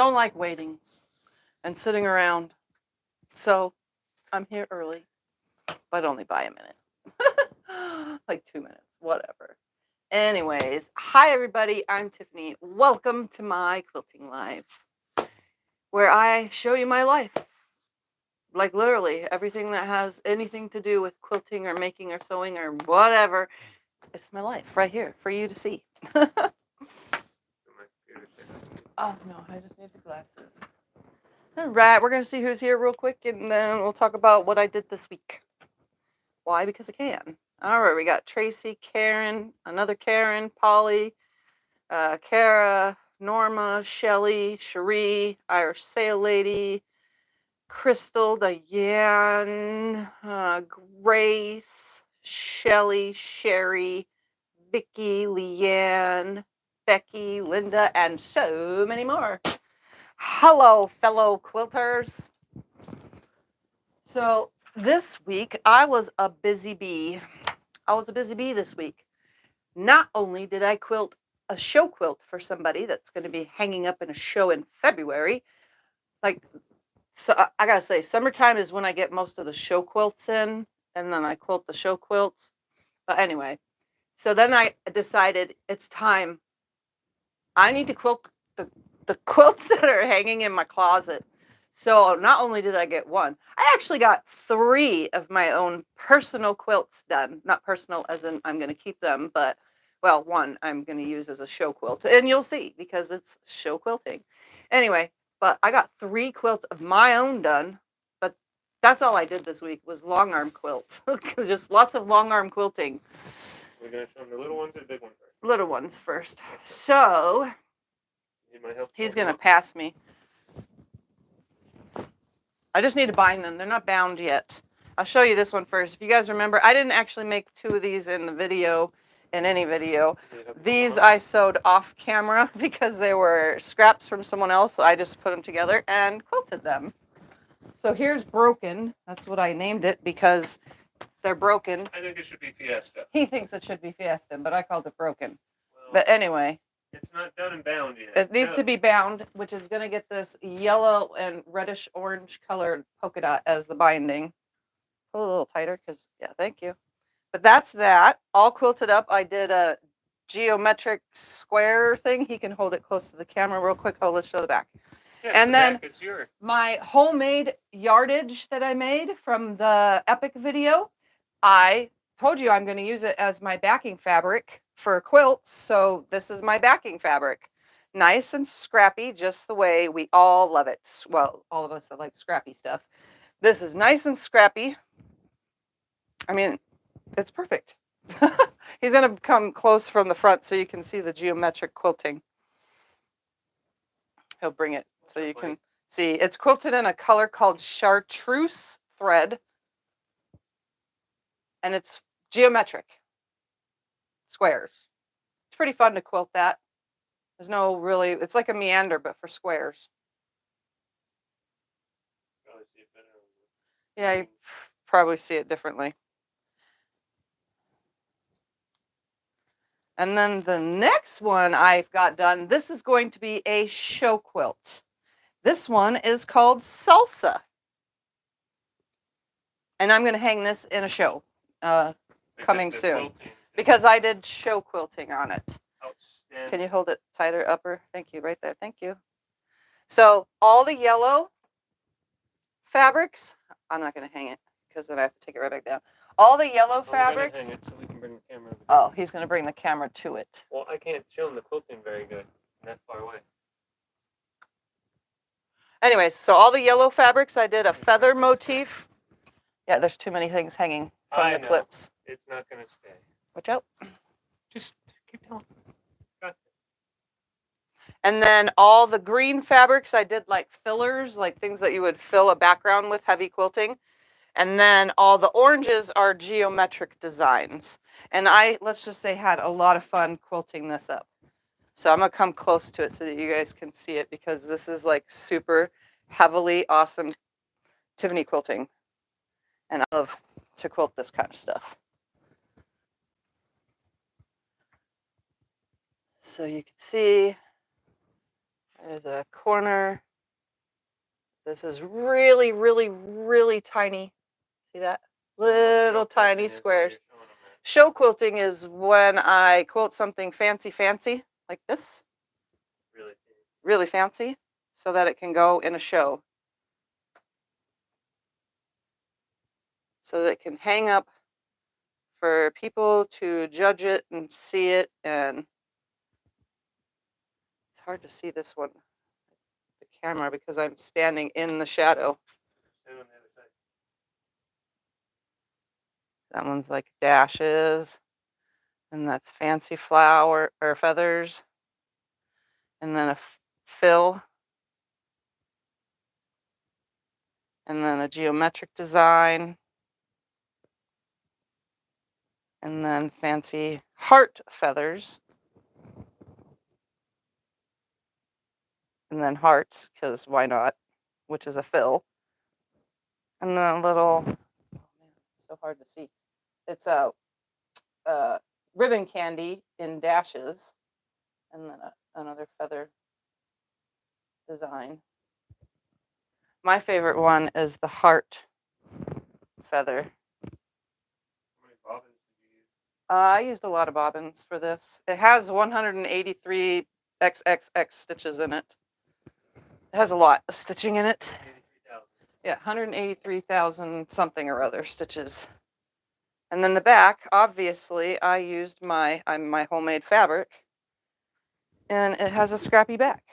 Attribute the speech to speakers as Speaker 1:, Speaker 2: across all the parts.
Speaker 1: don't like waiting and sitting around. So I'm here early, but only by a minute. Like 2 minutes, whatever. Anyways, hi everybody, I'm Tiffany. Welcome to my quilting life, where I show you my life. Like literally everything that has anything to do with quilting or making or sewing or whatever. It's my life right here for you to see. Oh no, I just need the glasses. All right, we're going to see who's here real quick, and then we'll talk about what I did this week. Why? Because I can. All right, we got Tracy, Karen, another Karen, Polly, Kara, Norma, Shelly, Cherie, Irish Sail Lady, Crystal, Diane, Grace, Shelly, Sherry, Vicky, Leanne, Becky, Linda, and so many more. Hello, fellow quilters. So this week, I was a busy bee. This week. Not only did I quilt a show quilt for somebody that's going to be hanging up in a show in February, so I gotta say, summertime is when I get most of the show quilts in, and then I quilt the show quilts. But anyway, so then I decided it's time. I need to quilt the quilts that are hanging in my closet. So not only did I get one, I actually got 3 of my own personal quilts done. Not personal as in I'm going to keep them, but, well, one I'm going to use as a show quilt. And you'll see, because it's show quilting. Anyway, but I got 3 quilts of my own done. But that's all I did this week was long arm quilt. Just lots of long arm quilting.
Speaker 2: We're going to show them the little ones or the big ones first?
Speaker 1: Little ones first. So he's going to pass me. I just need to bind them. They're not bound yet. I'll show you this one first. If you guys remember, I didn't actually make 2 of these in the video, in any video. These I sewed off camera because they were scraps from someone else. So I just put them together and quilted them. So here's Broken. That's what I named it because they're broken.
Speaker 2: I think it should be Fiesta.
Speaker 1: He thinks it should be Fiesta, but I called it Broken. Well, but anyway.
Speaker 2: It's not done and bound yet.
Speaker 1: It needs to be bound, which is going to get this yellow and reddish orange colored polka dot as the binding. Pull a little tighter because, yeah, thank you. But that's that. All quilted up. I did a geometric square thing. He can hold it close to the camera real quick. Oh, let's show the back.
Speaker 2: Yes,
Speaker 1: and then
Speaker 2: my
Speaker 1: homemade yardage that I made from the Epic video, I told you I'm going to use it as my backing fabric for quilts. So this is my backing fabric. Nice and scrappy, just the way we all love it. Well, all of us that like scrappy stuff. This is nice and scrappy. I mean, it's perfect. He's going to come close from the front so you can see the geometric quilting. He'll bring it so you can see. It's quilted in a color called chartreuse thread. And it's geometric squares. It's pretty fun to quilt that. There's no really, it's like a meander, but for squares. Yeah, you probably see it differently. And then the next one I've got done, this is going to be a show quilt. This one is called Salsa. And I'm going to hang this in a show coming soon. Because I did show quilting on it. Can you hold it tighter, upper? Thank you, right there. Thank you. So all the yellow fabrics, I'm not going to hang it because then I have to take it right back down. All the yellow fabrics.
Speaker 2: Hang it so we can bring the camera.
Speaker 1: Oh, he's going to bring the camera to it.
Speaker 2: Well, I can't show him the quilting very good. I'm that far away.
Speaker 1: Anyways, so all the yellow fabrics, I did a feather motif. Yeah, there's too many things hanging from the clips.
Speaker 2: It's not going to stay.
Speaker 1: Watch out.
Speaker 2: Just keep going. Got it.
Speaker 1: And then all the green fabrics, I did like fillers, like things that you would fill a background with, heavy quilting. And then all the oranges are geometric designs. And I, let's just say, had a lot of fun quilting this up. So I'm going to come close to it so that you guys can see it because this is like super heavily awesome Tiffany quilting. And I love to quilt this kind of stuff. So you can see There's a corner. This is really, really, really tiny. See that? Little tiny squares. Show quilting is when I quilt something fancy, like this. Really fancy, so that it can go in a show. So that it can hang up for people to judge it and see it. And it's hard to see this one, the camera, because I'm standing in the shadow. That one's like dashes, and that's fancy flower or feathers, and then a fill, and then a geometric design, and then fancy heart feathers, and then hearts, because why not, which is a fill, and then a little, oh man, it's so hard to see. It's a ribbon candy in dashes, and then another feather design. My favorite one is the heart feather.
Speaker 2: How many bobbins did you use?
Speaker 1: I used a lot of bobbins for this. It has 183 XXX stitches in it. It has a lot of stitching in it.
Speaker 2: 83,000.
Speaker 1: Yeah, 183,000 something or other stitches. And then the back, obviously, I used my homemade fabric, and it has a scrappy back.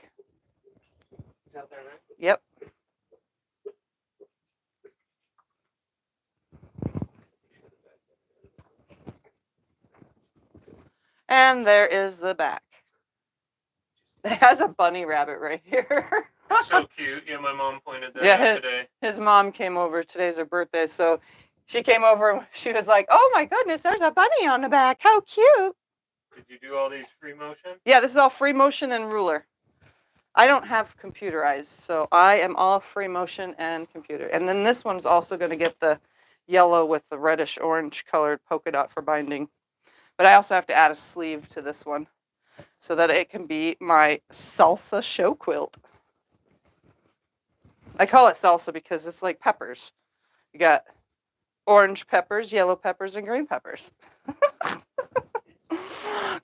Speaker 2: Is that there, right?
Speaker 1: Yep. And there is the back. It has a bunny rabbit right here.
Speaker 2: It's so cute. Yeah, my mom pointed that out today.
Speaker 1: His mom came over. Today's her birthday, so she came over and she was like, "Oh my goodness, there's a bunny on the back. How cute!"
Speaker 2: Did you do all these free motion?
Speaker 1: Yeah, this is all free motion and ruler. I don't have computerized, so I am all free motion and computer. And then this one's also going to get the yellow with the reddish orange colored polka dot for binding. But I also have to add a sleeve to this one so that it can be my salsa show quilt. I call it salsa because it's like peppers. You got orange peppers, yellow peppers, and green peppers.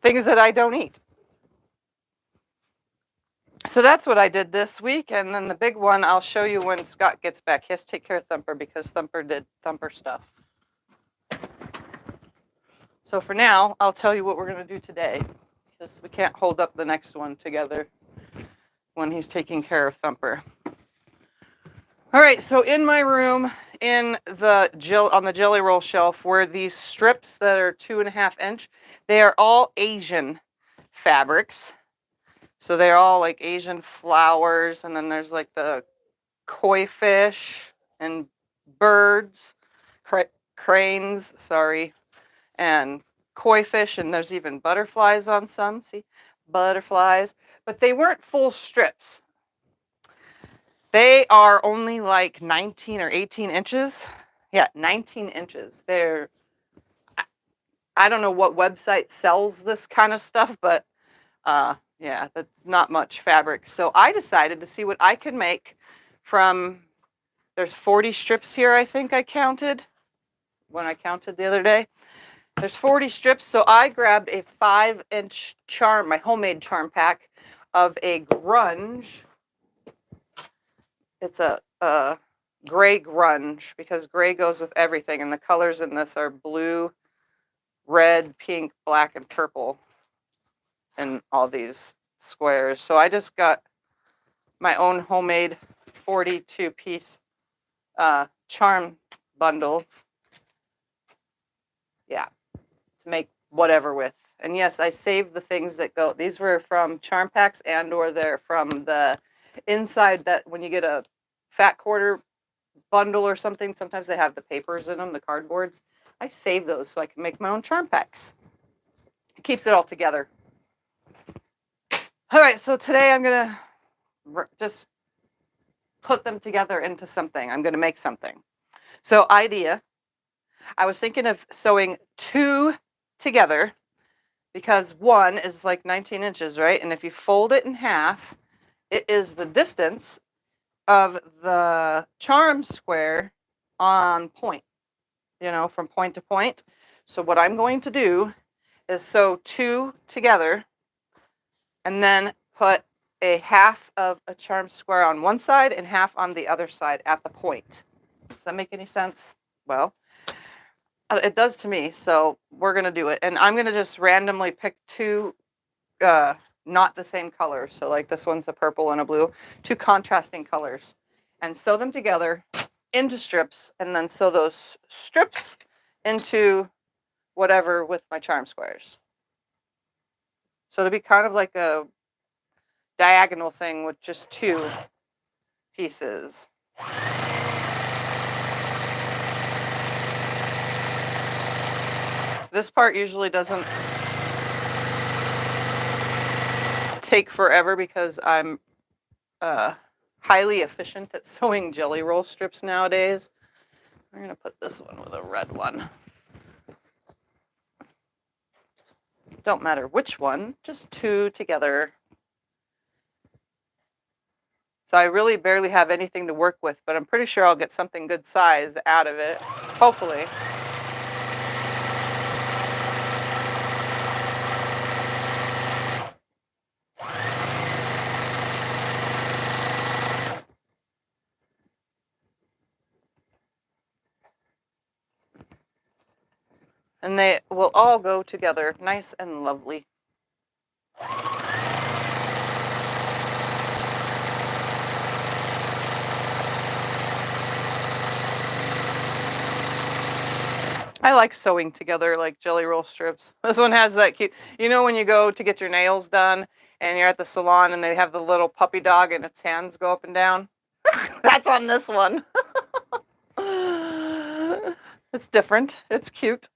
Speaker 1: Things that I don't eat. So that's what I did this week. And then the big one, I'll show you when Scott gets back. He has to take care of Thumper because Thumper did Thumper stuff. So for now, I'll tell you what we're going to do today because we can't hold up the next one together when he's taking care of Thumper. All right, so in my room, on the jelly roll shelf, were these strips that are 2.5 inch. They are all Asian fabrics. So they're all like Asian flowers, and then there's like the koi fish and birds, cranes, and koi fish, and there's even butterflies on some. See, butterflies, but they weren't full strips. They are only like 19 or 18 inches. Yeah, 19 inches. I don't know what website sells this kind of stuff, but yeah, that's not much fabric. So I decided to see what I could make from, there's 40 strips here, I think I counted when I counted the other day. There's 40 strips, so I grabbed a 5-inch charm, my homemade charm pack of a grunge. It's a gray grunge because gray goes with everything, and the colors in this are blue, red, pink, black, and purple in all these squares. So I just got my own homemade 42-piece charm bundle. Yeah, to make whatever with. And yes, I saved the things that go. These were from charm packs or they're from the inside that when you get a fat quarter bundle or something, sometimes they have the papers in them, the cardboards. I save those so I can make my own charm packs. It keeps it all together. All right, so today I'm going to just put them together into something. I'm going to make something. So idea, I was thinking of sewing 2 together because one is like 19 inches, right? And if you fold it in half, it is the distance of the charm square on point, you know, from point to point. So what I'm going to do is sew 2 together and then put a half of a charm square on one side and half on the other side at the point. Does that make any sense? Well, it does to me, so we're going to do it. And I'm going to just randomly pick 2 not the same color. So like this one's a purple and a blue, 2 contrasting colors, and sew them together into strips, and then sew those strips into whatever with my charm squares. So it'll be kind of like a diagonal thing with just 2 pieces. This part usually doesn't take forever because I'm highly efficient at sewing jelly roll strips nowadays. I'm going to put this one with a red one. Don't matter which one, just 2 together. So I really barely have anything to work with, but I'm pretty sure I'll get something good size out of it, hopefully. And they will all go together nice and lovely. I like sewing together like jelly roll strips. This one has that cute, you know, when you go to get your nails done and you're at the salon and they have the little puppy dog and its hands go up and down? That's on this one. It's different. It's cute.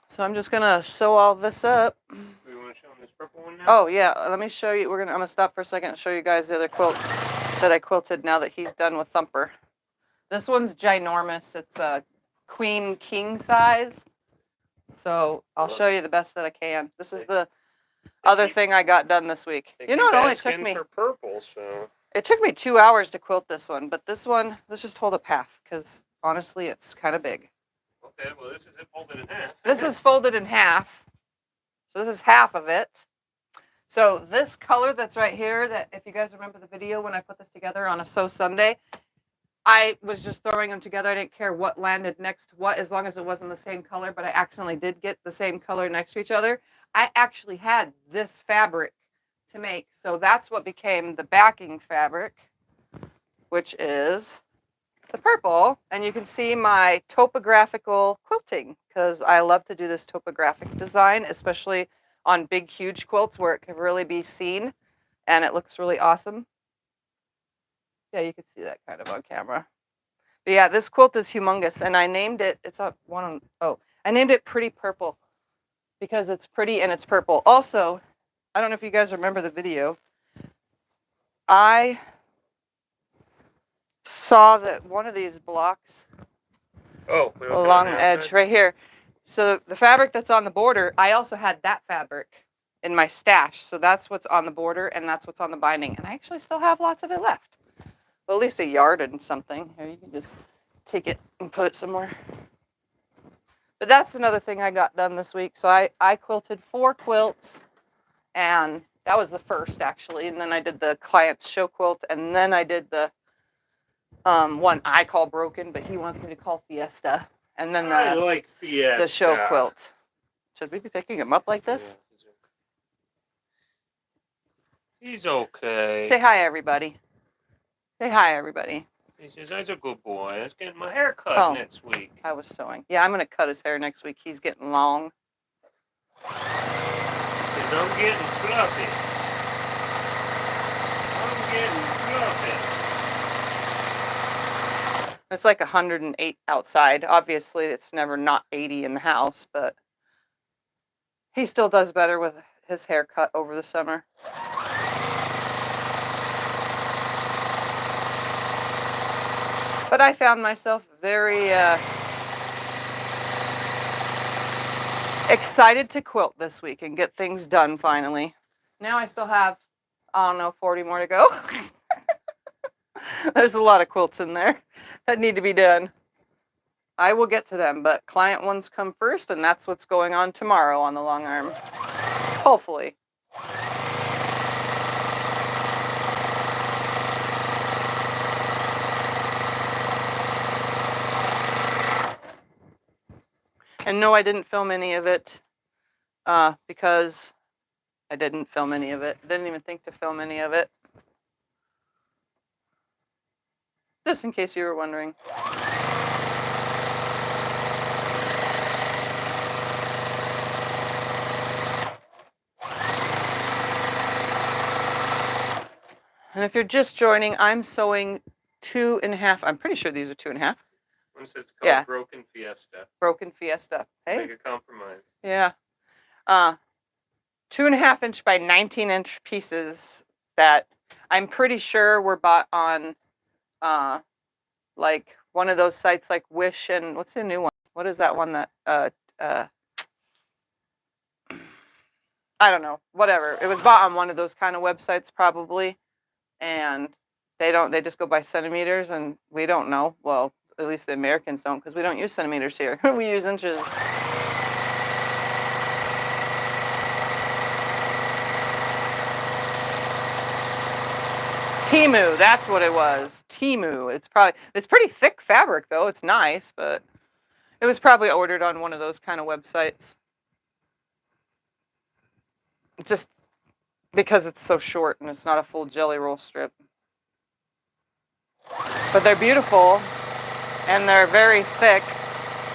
Speaker 1: So I'm just gonna sew all this up.
Speaker 2: Do you want to show them this purple one now?
Speaker 1: Oh yeah, let me show you. I'm gonna stop for a second and show you guys the other quilt that I quilted now that he's done with Thumper. This one's ginormous. It's a queen king size. So I'll show you the best that I can. This is the other thing I got done this week. You know, it only took me
Speaker 2: for purple, so
Speaker 1: it took me 2 hours to quilt this one, but this one, let's just hold up half because honestly, it's kind of big.
Speaker 2: okay. Well, this is it folded in half.
Speaker 1: This is folded in half. So this is half of it. So this color that's right here, that if you guys remember the video when I put this together on a Sew Sunday, I was just throwing them together. I didn't care what landed next to what as long as it wasn't the same color, but I accidentally did get the same color next to each other. I actually had this fabric to make. So that's what became the backing fabric, which is the purple. And you can see my topographical quilting because I love to do this topographic design, especially on big, huge quilts where it can really be seen and it looks really awesome. Yeah, you can see that kind of on camera. But yeah, this quilt is humongous, and I named it, it's up one on, oh, I named it Pretty Purple because it's pretty and it's purple. Also, I don't know if you guys remember the video. I saw that one of these blocks along the edge right here. So the fabric that's on the border, I also had that fabric in my stash. So that's what's on the border and that's what's on the binding. And I actually still have lots of it left. Well, at least a yard and something. Here, you can just take it and put it somewhere. But that's another thing I got done this week. So I quilted 4 quilts, and that was the first actually. And then I did the client's show quilt, and then I did the one I call Broken, but he wants me to call Fiesta. And then
Speaker 2: I like Fiesta.
Speaker 1: The show quilt. Should we be picking him up like this?
Speaker 2: Yeah, he's okay.
Speaker 1: Say hi, everybody. Say hi, everybody.
Speaker 2: He says, "That's a good boy. I was getting my hair cut next week."
Speaker 1: I was sewing. Yeah, I'm going to cut his hair next week. He's getting long.
Speaker 2: He says, "I'm getting fluffy. I'm getting fluffy."
Speaker 1: It's like 108 outside. Obviously, it's never not 80 in the house, but he still does better with his haircut over the summer. But I found myself very excited to quilt this week and get things done finally. Now I still have, I don't know, 40 more to go. There's a lot of quilts in there that need to be done. I will get to them, but client ones come first, and that's what's going on tomorrow on the long arm. Hopefully. And no, I didn't film any of it because I didn't film any of it. Didn't even think to film any of it. Just in case you were wondering. And if you're just joining, I'm sewing 2.5. I'm pretty sure these are 2.5.
Speaker 2: One says to call
Speaker 1: Yeah.
Speaker 2: Broken Fiesta.
Speaker 1: Broken Fiesta. Hey.
Speaker 2: Make a compromise.
Speaker 1: Yeah. 2.5 inch by 19 inch pieces that I'm pretty sure were bought on like one of those sites like Wish and what's the new one? What is that one that I don't know, whatever. It was bought on one of those kind of websites probably. And they just go by centimeters, and we don't know. Well, at least the Americans don't, because we don't use centimeters here. We use inches. Temu, that's what it was. Temu. It's pretty thick fabric though. It's nice, but it was probably ordered on one of those kind of websites. Just because it's so short and it's not a full jelly roll strip. But they're beautiful, and they're very thick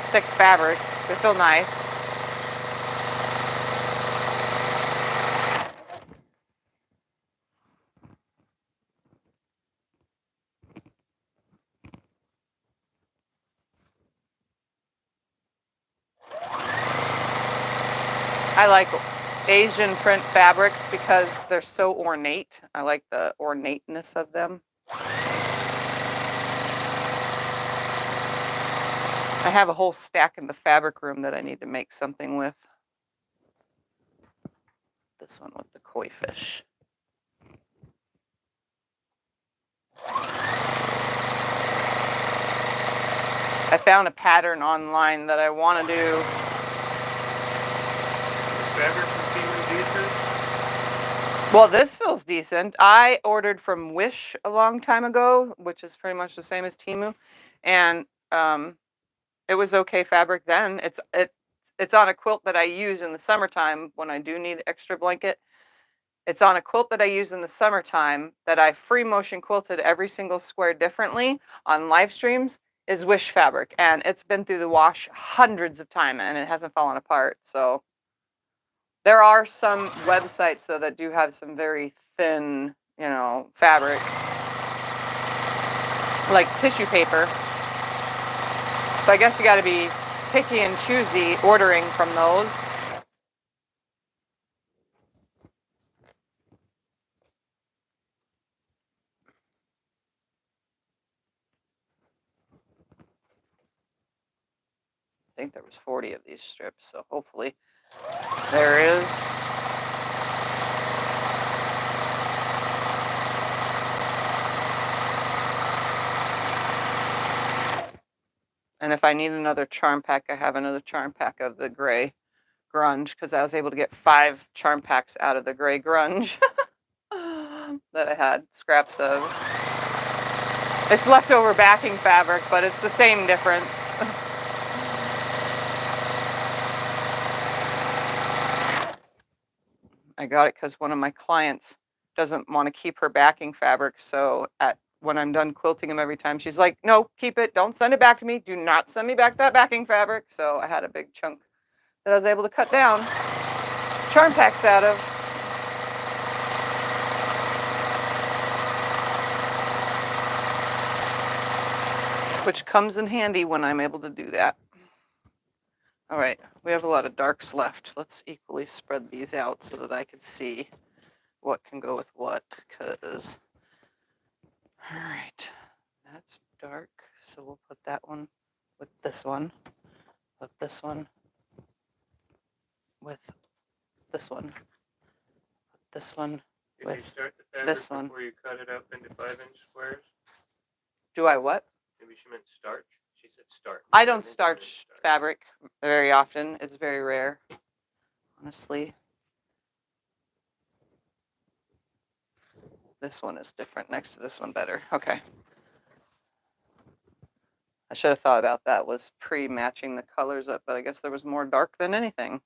Speaker 1: fabrics. They feel nice. I like Asian print fabrics because they're so ornate. I like the ornateness of them. I have a whole stack in the fabric room that I need to make something with. This one with the koi fish. I found a pattern online that I want to do.
Speaker 2: Fabric feeling decent?
Speaker 1: Well, this feels decent. I ordered from Wish a long time ago, which is pretty much the same as Temu, and it was okay fabric then. It's on a quilt that I use in the summertime when I do need extra blanket. It's on a quilt that I use in the summertime that I free motion quilted every single square differently on live streams is Wish fabric, and it's been through the wash hundreds of times and it hasn't fallen apart. So there are some websites though that do have some very thin, fabric, like tissue paper. So I guess you got to be picky and choosy ordering from those. I think there was 40 of these strips, so hopefully there is. And if I need another charm pack, I have another charm pack of the gray grunge because I was able to get 5 charm packs out of the gray grunge that I had scraps of. It's leftover backing fabric, but it's the same difference. I got it because one of my clients doesn't want to keep her backing fabric, so when I'm done quilting them every time, she's like, no, keep it. Don't send it back to me. Do not send me back that backing fabric. So I had a big chunk that I was able to cut down charm packs out of. Which comes in handy when I'm able to do that. All right, we have a lot of darks left. Let's equally spread these out so that I can see what can go with what, because... All right, that's dark, So we'll put that one with this one, with this one, with this one, this one.
Speaker 2: Did you start the fabric
Speaker 1: this one.
Speaker 2: before you cut it up into 5-inch squares?
Speaker 1: Do I what?
Speaker 2: Maybe she meant starch. She said starch.
Speaker 1: I don't starch fabric very often. It's very rare, honestly. This one is different next to this one better. Okay. I should have thought about that, was pre-matching the colors up, but I guess there was more dark than anything.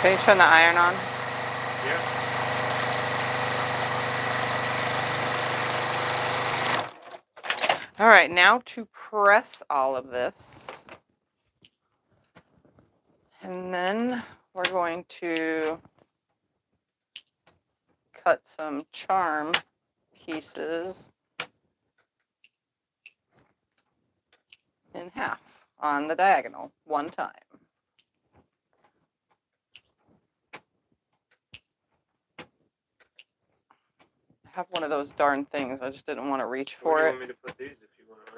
Speaker 1: Can you turn the iron on?
Speaker 2: Yeah.
Speaker 1: All right, now to press all of this. And then we're going to cut some charm pieces in half on the diagonal one time. I have one of those darn things. I just didn't want to reach for
Speaker 2: Where
Speaker 1: it.
Speaker 2: do you want me to put these if you want to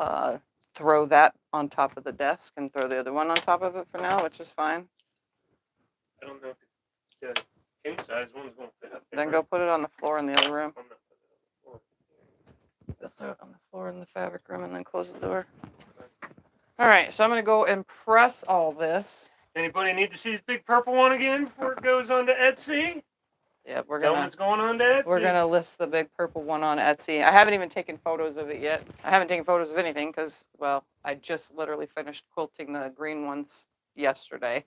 Speaker 2: iron?
Speaker 1: Throw that on top of the desk and throw the other one on top of it for now, which is fine.
Speaker 2: I don't know if the king size one's going to fit up there.
Speaker 1: Then go put it on the floor in the other room.
Speaker 2: I'm not putting it on the floor.
Speaker 1: Go throw it on the floor in the fabric room and then close the door. All right, so I'm going to go and press all this.
Speaker 2: Anybody need to see this big purple one again before it goes on to Etsy?
Speaker 1: Yeah, we're
Speaker 2: Tell them
Speaker 1: gonna
Speaker 2: it's going on to Etsy.
Speaker 1: we're gonna list the big purple one on Etsy. I haven't even taken photos of it yet. I haven't taken photos of anything because, well, I just literally finished quilting the green ones yesterday.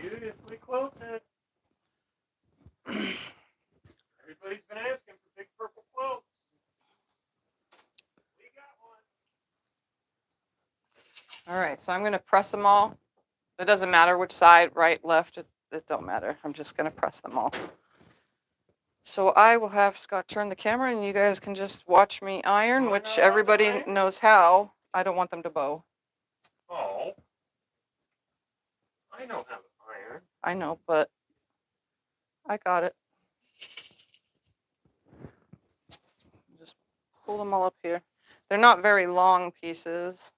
Speaker 2: Beautifully quilted. Everybody's been asking for big purple quilts. We got one.
Speaker 1: All right, so I'm gonna press them all. It doesn't matter which side, right, left. It don't matter. I'm just gonna press them all. So I will have Scott turn the camera and you guys can just watch me iron, which everybody knows how. I don't want them to bow.
Speaker 2: Oh. I know how to iron.
Speaker 1: I know, but I got it. Just pull them all up here. They're not very long pieces,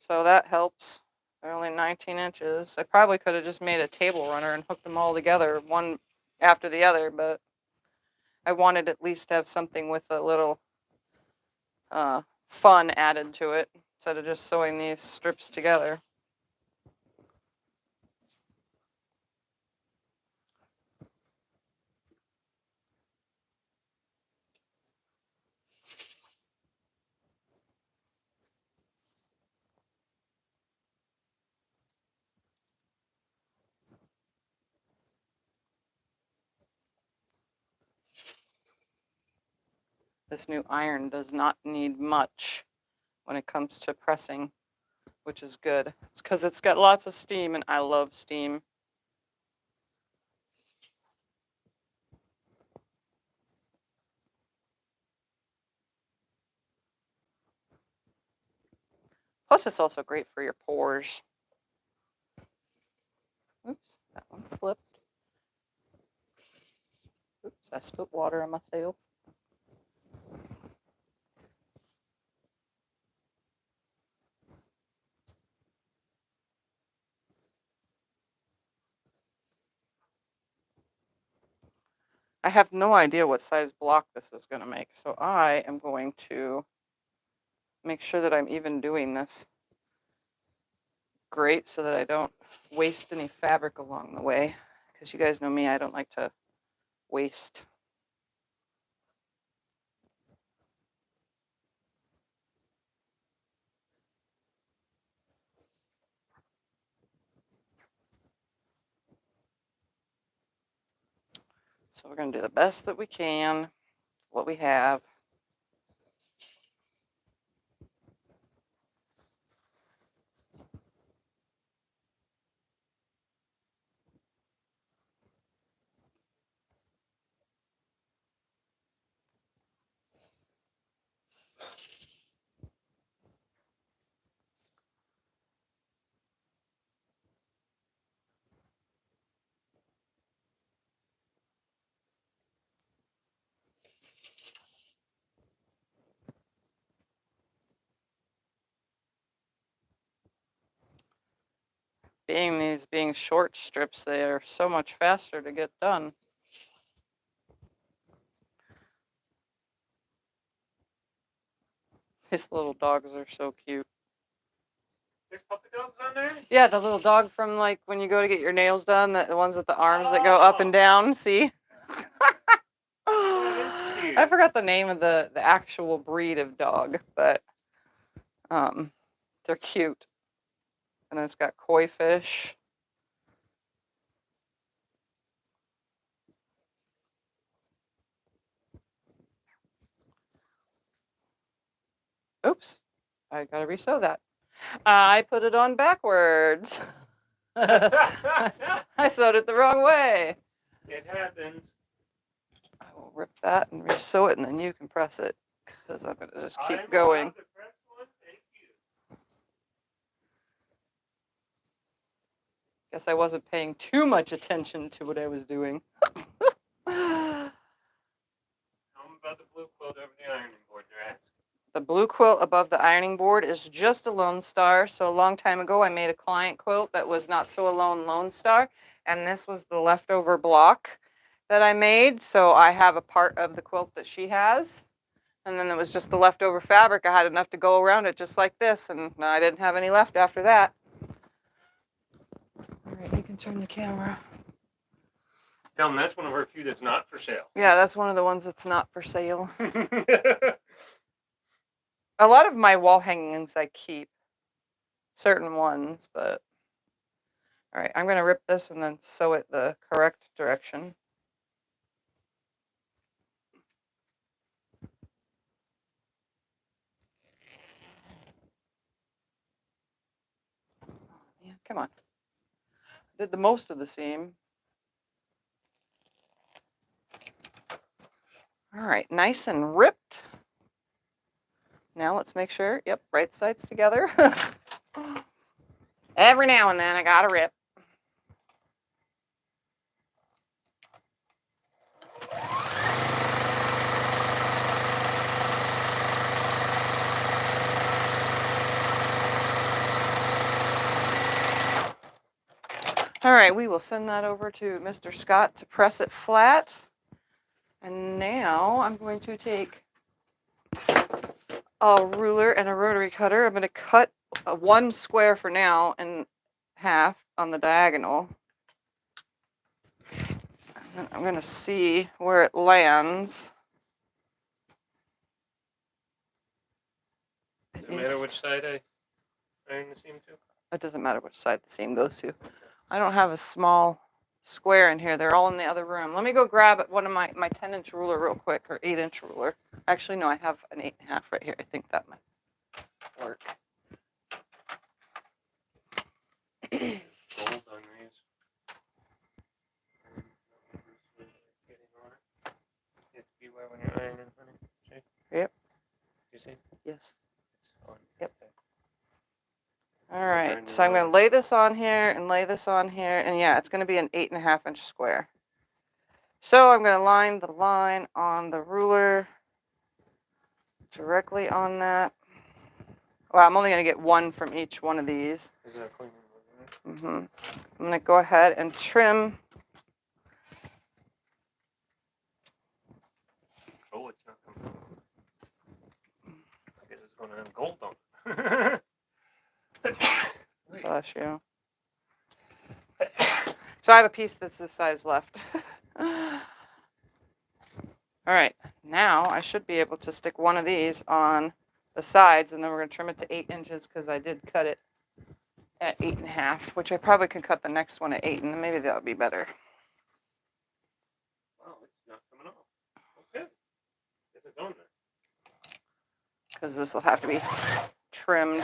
Speaker 1: so that helps. They're only 19 inches. I probably could have just made a table runner and hooked them all together, one after the other, but I wanted at least to have something with a little fun added to it instead of just sewing these strips together. This new iron does not need much when it comes to pressing, which is good. It's because it's got lots of steam, and I love steam. Plus, it's also great for your pores. Oops, that one flipped. Oops, I spilled water on myself. I have no idea what size block this is going to make, so I am going to make sure that I'm even doing this great so that I don't waste any fabric along the way, because you guys know me, I don't like to waste. So we're going to do the best that we can, what we have. Being short strips, they are so much faster to get done. These little dogs are so cute.
Speaker 2: There's puppy dogs on there?
Speaker 1: Yeah, the little dog from like when you go to get your nails done, the ones with the arms that go up and down, see?
Speaker 2: That is cute.
Speaker 1: I forgot the name of the actual breed of dog, but they're cute. And it's got koi fish. Oops, I gotta resew that. I put it on backwards. I sewed it the wrong way.
Speaker 2: It happens.
Speaker 1: I will rip that and resew it, and then you can press it, because I'm gonna just keep
Speaker 2: I'm
Speaker 1: going.
Speaker 2: allowed to press one? Thank you.
Speaker 1: Guess I wasn't paying too much attention to what I was doing.
Speaker 2: Tell them about the blue quilt over the ironing board, they're asking.
Speaker 1: The blue quilt above the ironing board is just a Lone Star. So a long time ago, I made a client quilt that was not so alone Lone Star. And this was the leftover block that I made. So I have a part of the quilt that she has. And then there was just the leftover fabric. I had enough to go around it just like this. And I didn't have any left after that. All right, you can turn the camera.
Speaker 2: Tell them that's one of our few that's not for sale.
Speaker 1: Yeah, that's one of the ones that's not for sale. A lot of my wall hangings I keep, certain ones, but all right, I'm going to rip this and then sew it the correct direction. Yeah, come on. Did the most of the seam. All right, nice and ripped. Now let's make sure, yep, right sides together. Every now and then I gotta rip. All right, we will send that over to Mr. Scott to press it flat. And now I'm going to take a ruler and a rotary cutter. I'm going to cut one square for now in half on the diagonal. And I'm going to see where it lands.
Speaker 2: Does it matter which side I iron the seam to?
Speaker 1: It doesn't matter which side the seam goes to. I don't have a small square in here. They're all in the other room. Let me go grab one of my 10-inch ruler real quick, or 8-inch ruler. Actually, no, I have an 8.5 right here. I think that might work.
Speaker 2: Gold on these. You have to beware when you're ironing, honey. See?
Speaker 1: Yep.
Speaker 2: You see?
Speaker 1: Yes.
Speaker 2: It's on.
Speaker 1: Yep.
Speaker 2: Okay.
Speaker 1: All right. So I'm going to lay this on here and lay this on here. And yeah, it's going to be an 8.5-inch square. So I'm going to line the line on the ruler directly on that. Well, I'm only going to get one from each one of these.
Speaker 2: Is that clean?
Speaker 1: I'm going to go ahead and trim.
Speaker 2: Oh, it's not coming. I guess it's going to have gold on it.
Speaker 1: Bless you. So I have a piece that's this size left. All right. Now I should be able to stick one of these on the sides, and then we're going to trim it to 8 inches because I did cut it at 8.5, which I probably could cut the next one at 8, and maybe that'll be better.
Speaker 2: Wow, it's
Speaker 1: because this will have to be trimmed.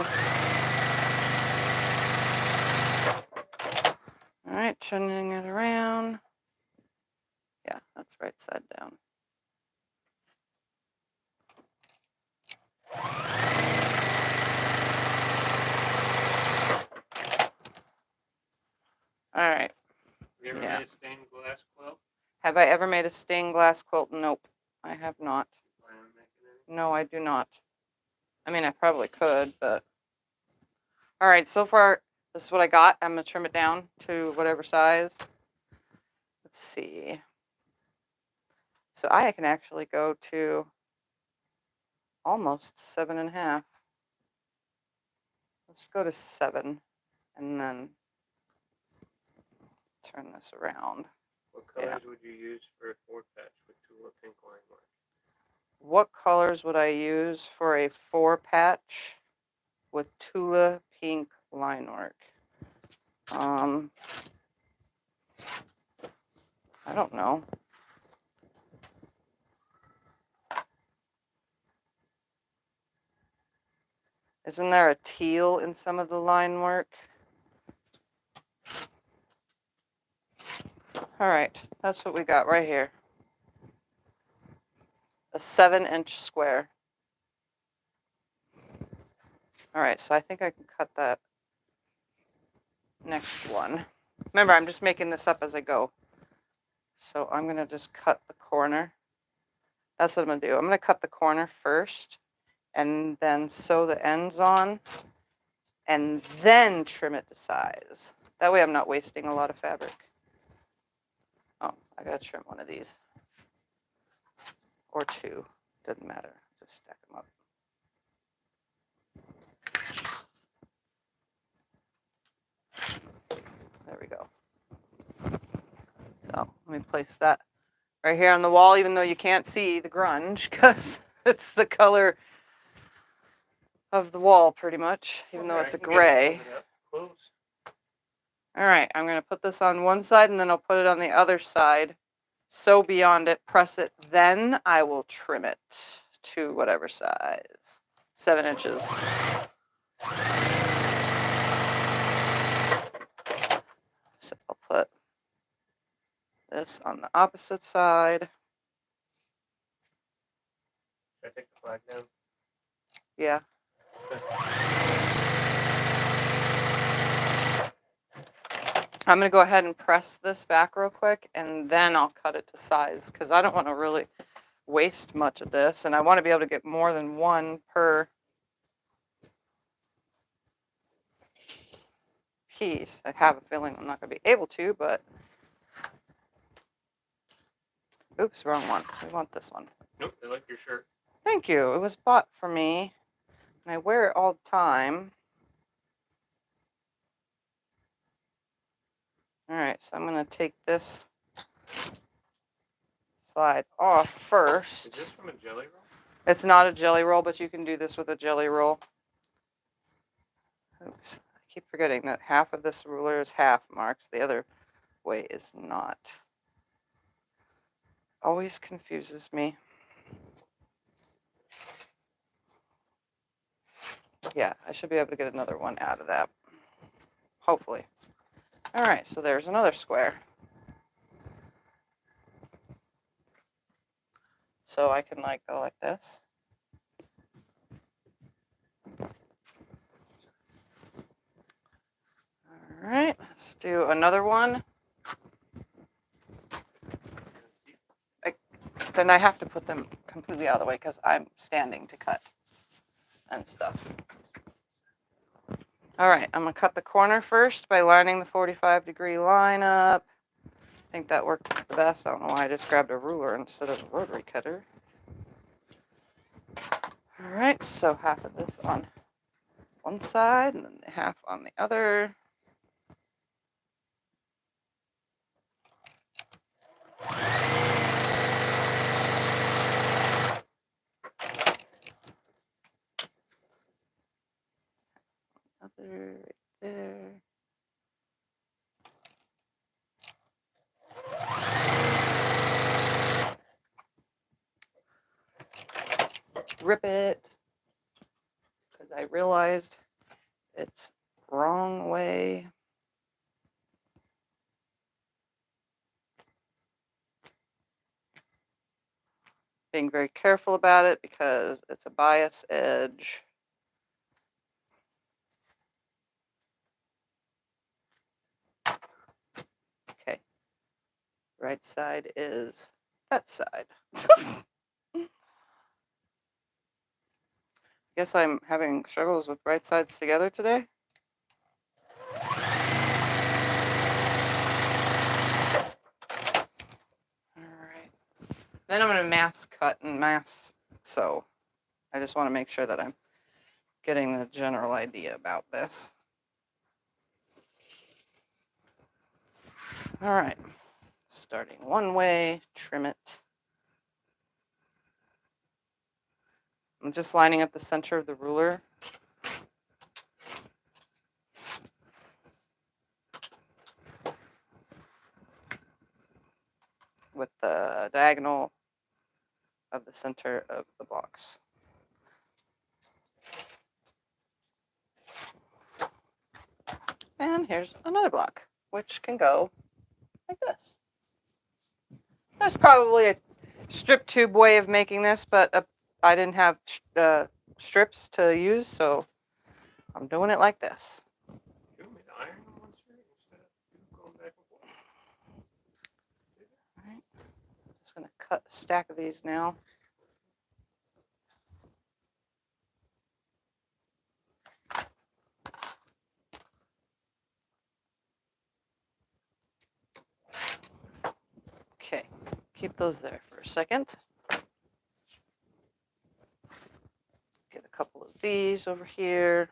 Speaker 1: All right, turning it around. Yeah, that's right side down. All right.
Speaker 2: Have you ever
Speaker 1: Yeah.
Speaker 2: made a stained glass quilt?
Speaker 1: Have I ever made a stained glass quilt? Nope, I have not.
Speaker 2: Plan on making any?
Speaker 1: No, I do not. I mean, I probably could, but. All right, so far, this is what I got. I'm going to trim it down to whatever size. Let's see. So I can actually go to almost 7.5. Let's go to 7 and then turn this around.
Speaker 2: What colors would you use for a 4-patch with Tula pink line work?
Speaker 1: What colors would I use for a 4-patch with Tula pink line work? I don't know. Isn't there a teal in some of the line work? All right, that's what we got right here. A 7-inch square. All right, so I think I can cut that next one. Remember, I'm just making this up as I go. So I'm gonna just cut the corner. That's what I'm gonna do. I'm gonna cut the corner first and then sew the ends on and then trim it to size. That way I'm not wasting a lot of fabric. Oh, I gotta trim one of these. Or 2, doesn't matter, just stack them up. There we go. So let me place that right here on the wall, even though you can't see the grunge because it's the color of the wall pretty much, even though it's a gray.
Speaker 2: Close.
Speaker 1: All right, I'm gonna put this on one side and then I'll put it on the other side. Sew beyond it, press it, then I will trim it to whatever size. 7 inches. So I'll put this on the opposite side.
Speaker 2: Should I take the flag down?
Speaker 1: Yeah. I'm going to go ahead and press this back real quick and then I'll cut it to size because I don't want to really waste much of this and I want to be able to get more than one per piece. I have a feeling I'm not going to be able to, but oops, wrong one. We want this one.
Speaker 2: Nope, I like your shirt.
Speaker 1: Thank you. It was bought for me and I wear it all the time. All right, so I'm going to take this slide off first.
Speaker 2: Is this from a jelly roll?
Speaker 1: It's not a jelly roll, but you can do this with a jelly roll. Oops, I keep forgetting that half of this ruler is half marks. The other way is not. Always confuses me. Yeah, I should be able to get another one out of that. Hopefully. All right, so there's another square. So I can like go like this. All right, let's do another one. Then I have to put them completely out of the way because I'm standing to cut and stuff. All right, I'm gonna cut the corner first by lining the 45-degree line up. I think that worked the best. I don't know why I just grabbed a ruler instead of a rotary cutter. All right, so half of this on one side and then half on the other. Other right there. Rip it. because I realized it's wrong way. Being very careful about it because it's a bias edge. Okay. Right side is that side. Guess I'm having struggles with right sides together today. Alright. Then I'm going to mass cut and mass sew. I just want to make sure that I'm getting the general idea about this. Alright. Starting one way, trim it. I'm just lining up the center of the ruler. With the diagonal of the center of the box. And here's another block, which can go like this. There's probably a strip tube way of making this, but I didn't have strips to use, so I'm doing it like this.
Speaker 2: You want me to iron them once instead of going back and forth?
Speaker 1: All right. Just going to cut a stack of these now. Okay, keep those there for a second. Get a couple of these over here.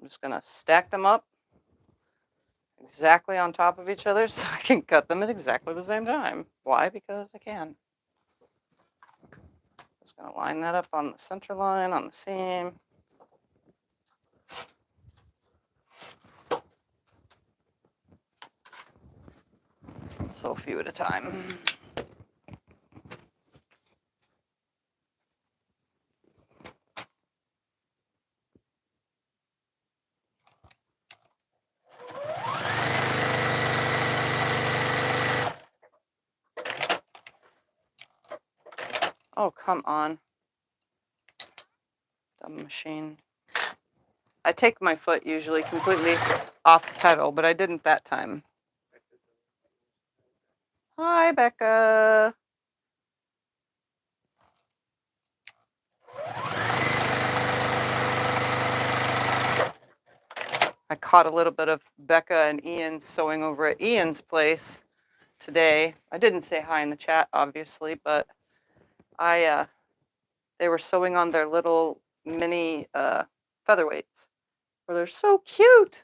Speaker 1: I'm just going to stack them up exactly on top of each other so I can cut them at exactly the same time. Why? Because I can. Just going to line that up on the center line on the seam. So a few at a time. Oh, come on. Dumb machine. I take my foot usually completely off the pedal, but I didn't that time. Hi, Becca. I caught a little bit of Becca and Ian sewing over at Ian's place today. I didn't say hi in the chat, obviously, but they were sewing on their little mini featherweights. Well, they're so cute.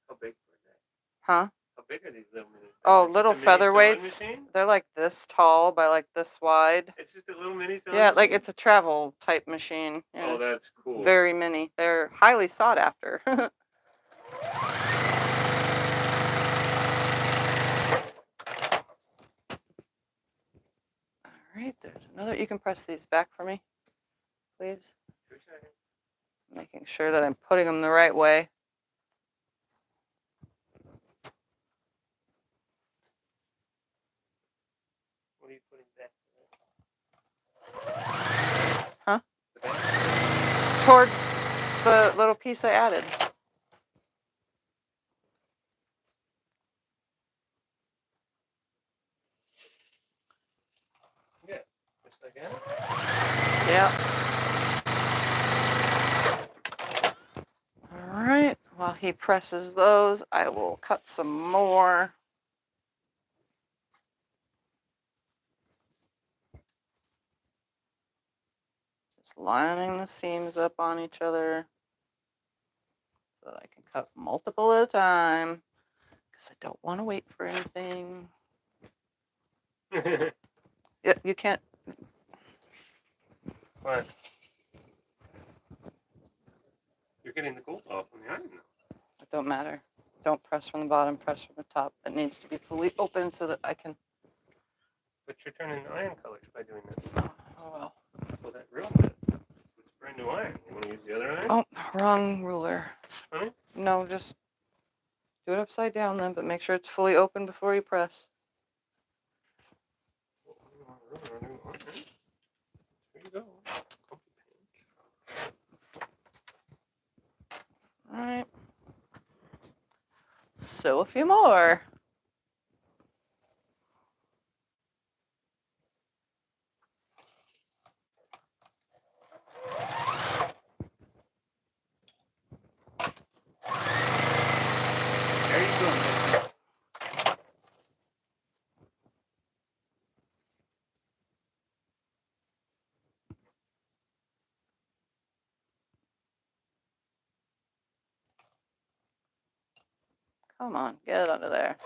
Speaker 2: How big were they?
Speaker 1: Huh?
Speaker 2: How big are these little mini?
Speaker 1: Oh, little featherweights. They're like this tall by like this wide.
Speaker 2: It's just a little mini sewing
Speaker 1: Yeah,
Speaker 2: machine?
Speaker 1: like it's a travel type machine. Yeah,
Speaker 2: oh, that's cool.
Speaker 1: Very mini. They're highly sought after. All right, there's another. You can press these back for me, please. Making sure that I'm putting them the right way.
Speaker 2: What are you putting back?
Speaker 1: Huh? Towards the little piece I added.
Speaker 2: Yeah, just like that?
Speaker 1: Yeah. All right, while he presses those, I will cut some more. Just lining the seams up on each other so that I can cut multiple at a time because I don't want to wait for anything. Yeah, you can't.
Speaker 2: What? You getting the gold off on the iron though.
Speaker 1: It don't matter. Don't press from the bottom, press from the top. It needs to be fully open so that I can.
Speaker 2: But you're turning the iron colors by doing that.
Speaker 1: Oh well.
Speaker 2: Well, that real bit. It's brand new iron. You want to use the other iron?
Speaker 1: Oh, wrong ruler.
Speaker 2: Honey?
Speaker 1: No, just do it upside down then, but make sure it's fully open before you press.
Speaker 2: There you go.
Speaker 1: All right. Sew a few more.
Speaker 2: There you go.
Speaker 1: Come on, get it under there.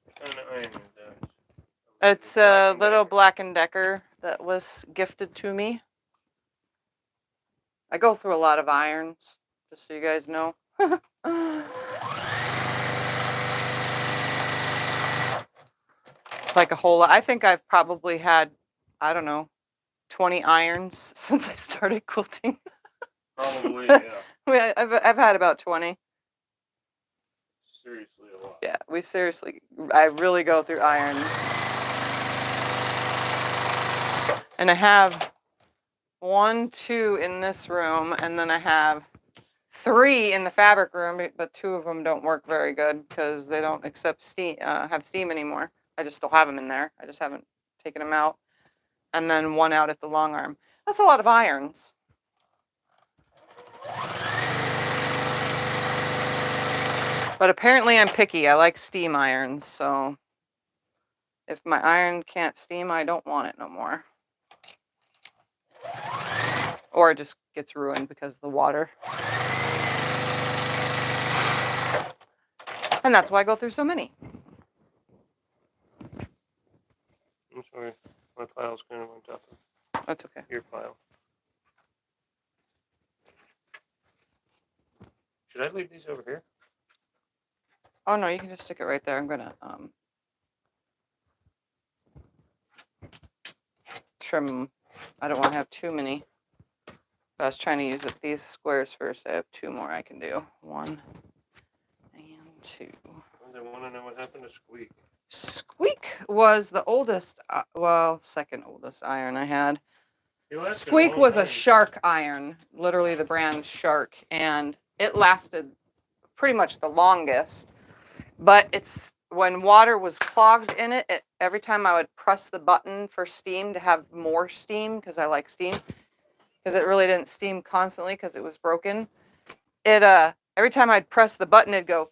Speaker 2: What kind of iron is that?
Speaker 1: It's a little Black & Decker that was gifted to me. I go through a lot of irons, just so you guys know. Like a whole lot. I think I've probably had, I don't know, 20 irons since I started quilting.
Speaker 2: Probably, yeah.
Speaker 1: I've had about 20.
Speaker 2: Seriously, a lot.
Speaker 1: Yeah, I really go through irons. And I have 1, 2 in this room, and then I have 3 in the fabric room, but 2 of them don't work very good because they don't accept steam, have steam anymore. I just still have them in there. I just haven't taken them out. And then 1 out at the long arm. That's a lot of irons. But apparently I'm picky. I like steam irons, so if my iron can't steam, I don't want it no more. Or it just gets ruined because of the water. And that's why I go through so many.
Speaker 2: I'm sorry. My pile's kind of on top of
Speaker 1: That's okay.
Speaker 2: your pile. Should I leave these over here?
Speaker 1: Oh no, you can just stick it right there. I'm gonna trim. I don't want to have too many. But I was trying to use these squares first. I have 2 more I can do. 1 and 2.
Speaker 2: I want to know what happened to Squeak.
Speaker 1: Squeak was the oldest, well, second oldest iron I had. Squeak
Speaker 2: Long
Speaker 1: was a
Speaker 2: time.
Speaker 1: Shark iron, literally the brand Shark, and it lasted pretty much the longest. But it's when water was clogged in it, every time I would press the button for steam to have more steam, because I like steam, because it really didn't steam constantly because it was broken. It every time I'd press the button, it'd go,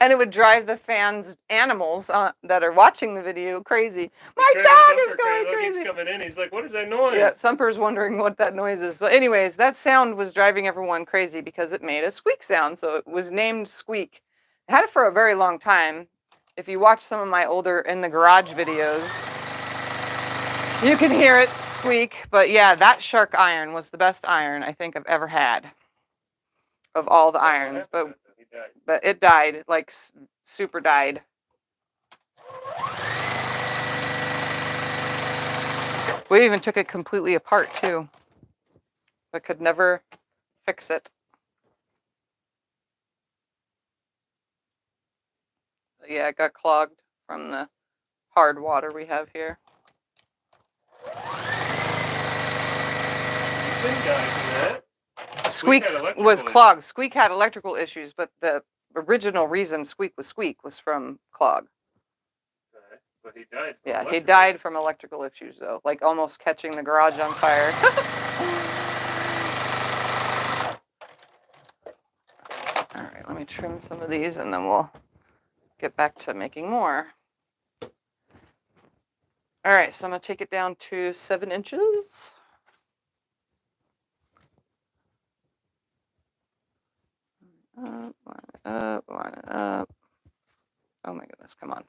Speaker 1: and it would drive the fans, animals that are watching the video crazy. My dog is going crazy.
Speaker 2: He's coming in. He's like, what is that noise?
Speaker 1: Yeah, Thumper's wondering what that noise is. But anyways, that sound was driving everyone crazy because it made a squeak sound. So it was named Squeak. I had it for a very long time. If you watch some of my older In the Garage videos, you can hear it squeak. But yeah, that Shark iron was the best iron I think I've ever had of all the irons. But it died, like super died. We even took it completely apart too, but could never fix it. Yeah, it got clogged from the hard water we have here. Squeak was clogged. Squeak had electrical issues, but the original reason Squeak was from clog.
Speaker 2: Okay. But he died.
Speaker 1: Yeah, he died from electrical issues though, like almost catching the garage on fire. All right, let me trim some of these and then we'll get back to making more. All right, so I'm gonna take it down to 7 inches. Up, line it up, line it up. Oh my goodness, come on.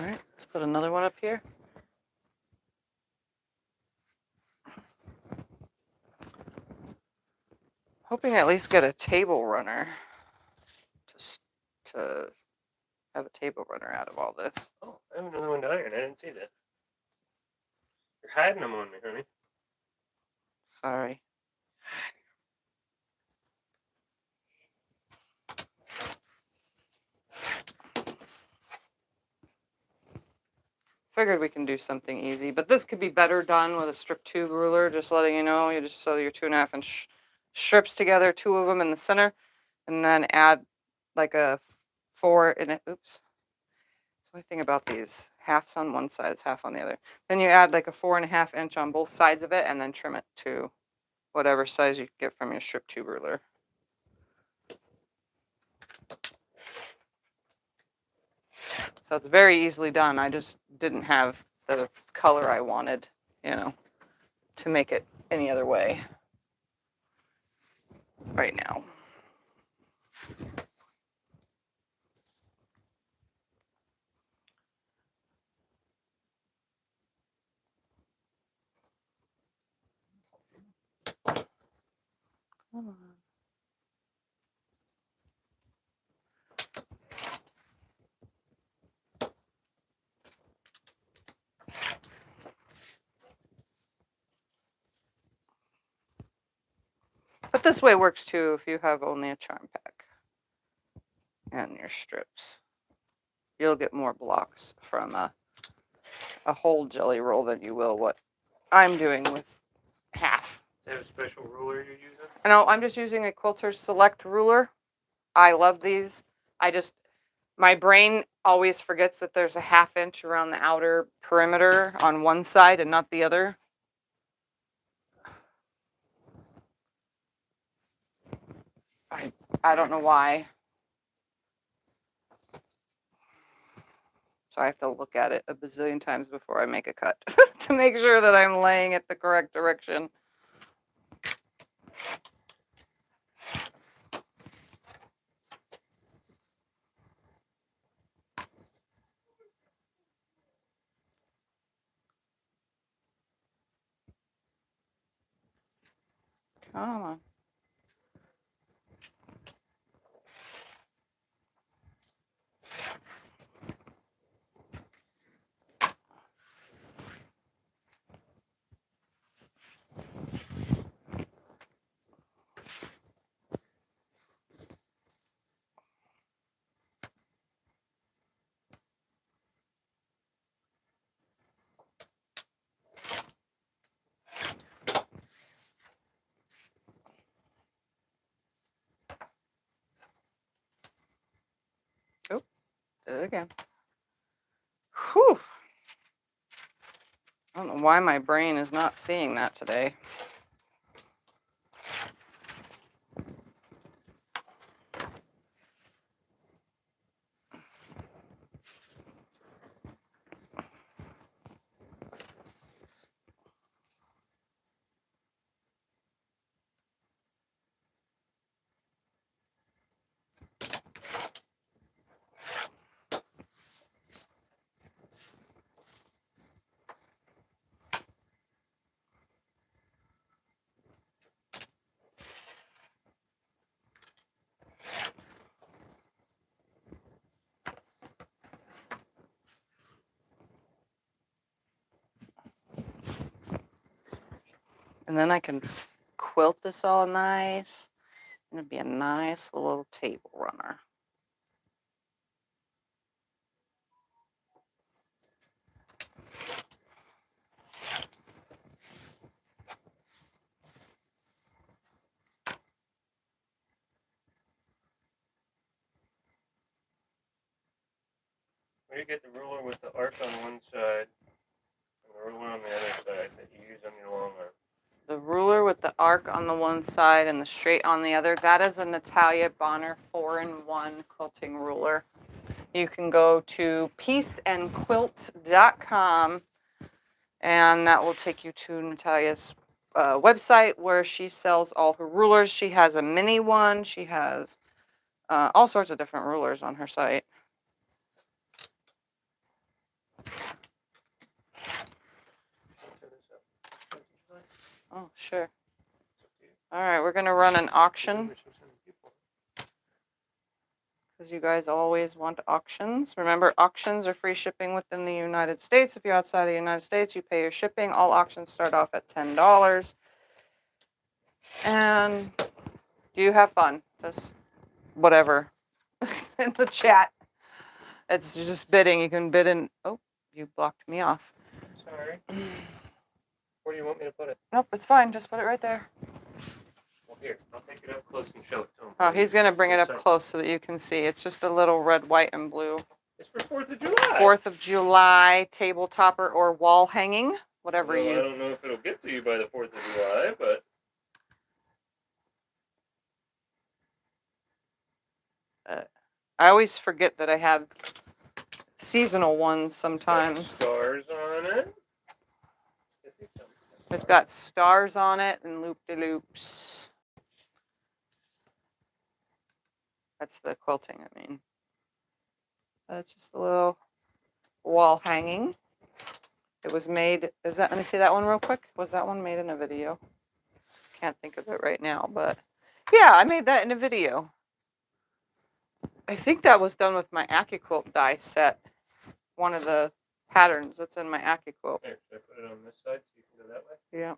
Speaker 1: All right, let's put another one up here. Hoping at least get a table runner to have a table runner out of all this.
Speaker 2: Oh, I have another one to iron. I didn't see that. You're hiding them on me, honey.
Speaker 1: Sorry. Figured we can do something easy, but this could be better done with a strip tube ruler, just letting you know. You just sew your 2.5 inch strips together, 2 of them in the center, and then add like a 4 in it. Oops. The only thing about these, half's on one side, half on the other. Then you add like a 4.5 inch on both sides of it, and then trim it to whatever size you get from your strip tube ruler. So it's very easily done. I just didn't have the color I wanted, you know, to make it any other way right now. Come on. But this way works too if you have only a charm pack and your strips. You'll get more blocks from a whole jelly roll than you will what I'm doing with half.
Speaker 2: Is that a special ruler you're using?
Speaker 1: No, I'm just using a Quilter Select ruler. I love these. My brain always forgets that there's a 1/2 inch around the outer perimeter on one side and not the other. I don't know why. So I have to look at it a bazillion times before I make a cut to make sure that I'm laying it the correct direction. Come on. Oh, did it again. Whew. I don't know why my brain is not seeing that today. And then I can quilt this all nice. And it'd be a nice little table runner.
Speaker 2: Where do you get the ruler with the arc on one side and the ruler on the other side that you use on your long arm?
Speaker 1: The ruler with the arc on the one side and the straight on the other, that is a Natalia Bonner 4-in-1 quilting ruler. You can go to peaceandquilt.com and that will take you to Natalia's website where she sells all her rulers. She has a mini one. She has all sorts of different rulers on her site. Oh, sure. All right, we're going to run an auction because you guys always want auctions. Remember, auctions are free shipping within the United States. If you're outside of the United States, you pay your shipping. All auctions start off at $10. And do you have fun? Just whatever in the chat. It's just bidding. You can bid in. Oh, you blocked me off.
Speaker 2: Sorry. Where do you want me to put it?
Speaker 1: Nope, it's fine. Just put it right there.
Speaker 2: Well, here, I'll take it up close and show it to him.
Speaker 1: Oh, he's going to bring it up close so that you can see. It's just a little red, white, and blue.
Speaker 2: It's for 4th of July.
Speaker 1: 4th of July table topper or wall hanging, whatever
Speaker 2: well,
Speaker 1: you.
Speaker 2: I don't know if it'll get to you by the 4th of July, but.
Speaker 1: I always forget that I have seasonal ones sometimes.
Speaker 2: Stars on it.
Speaker 1: It's got stars on it and loop-de-loops. That's the quilting, I mean. That's just a little wall hanging. It was made, let me see that one real quick. Was that one made in a video? Can't think of it right now, but yeah, I made that in a video. I think that was done with my AccuQuilt die set. One of the patterns that's in my AccuQuilt.
Speaker 2: Here, should I put it on this side so you can go that way?
Speaker 1: Yeah.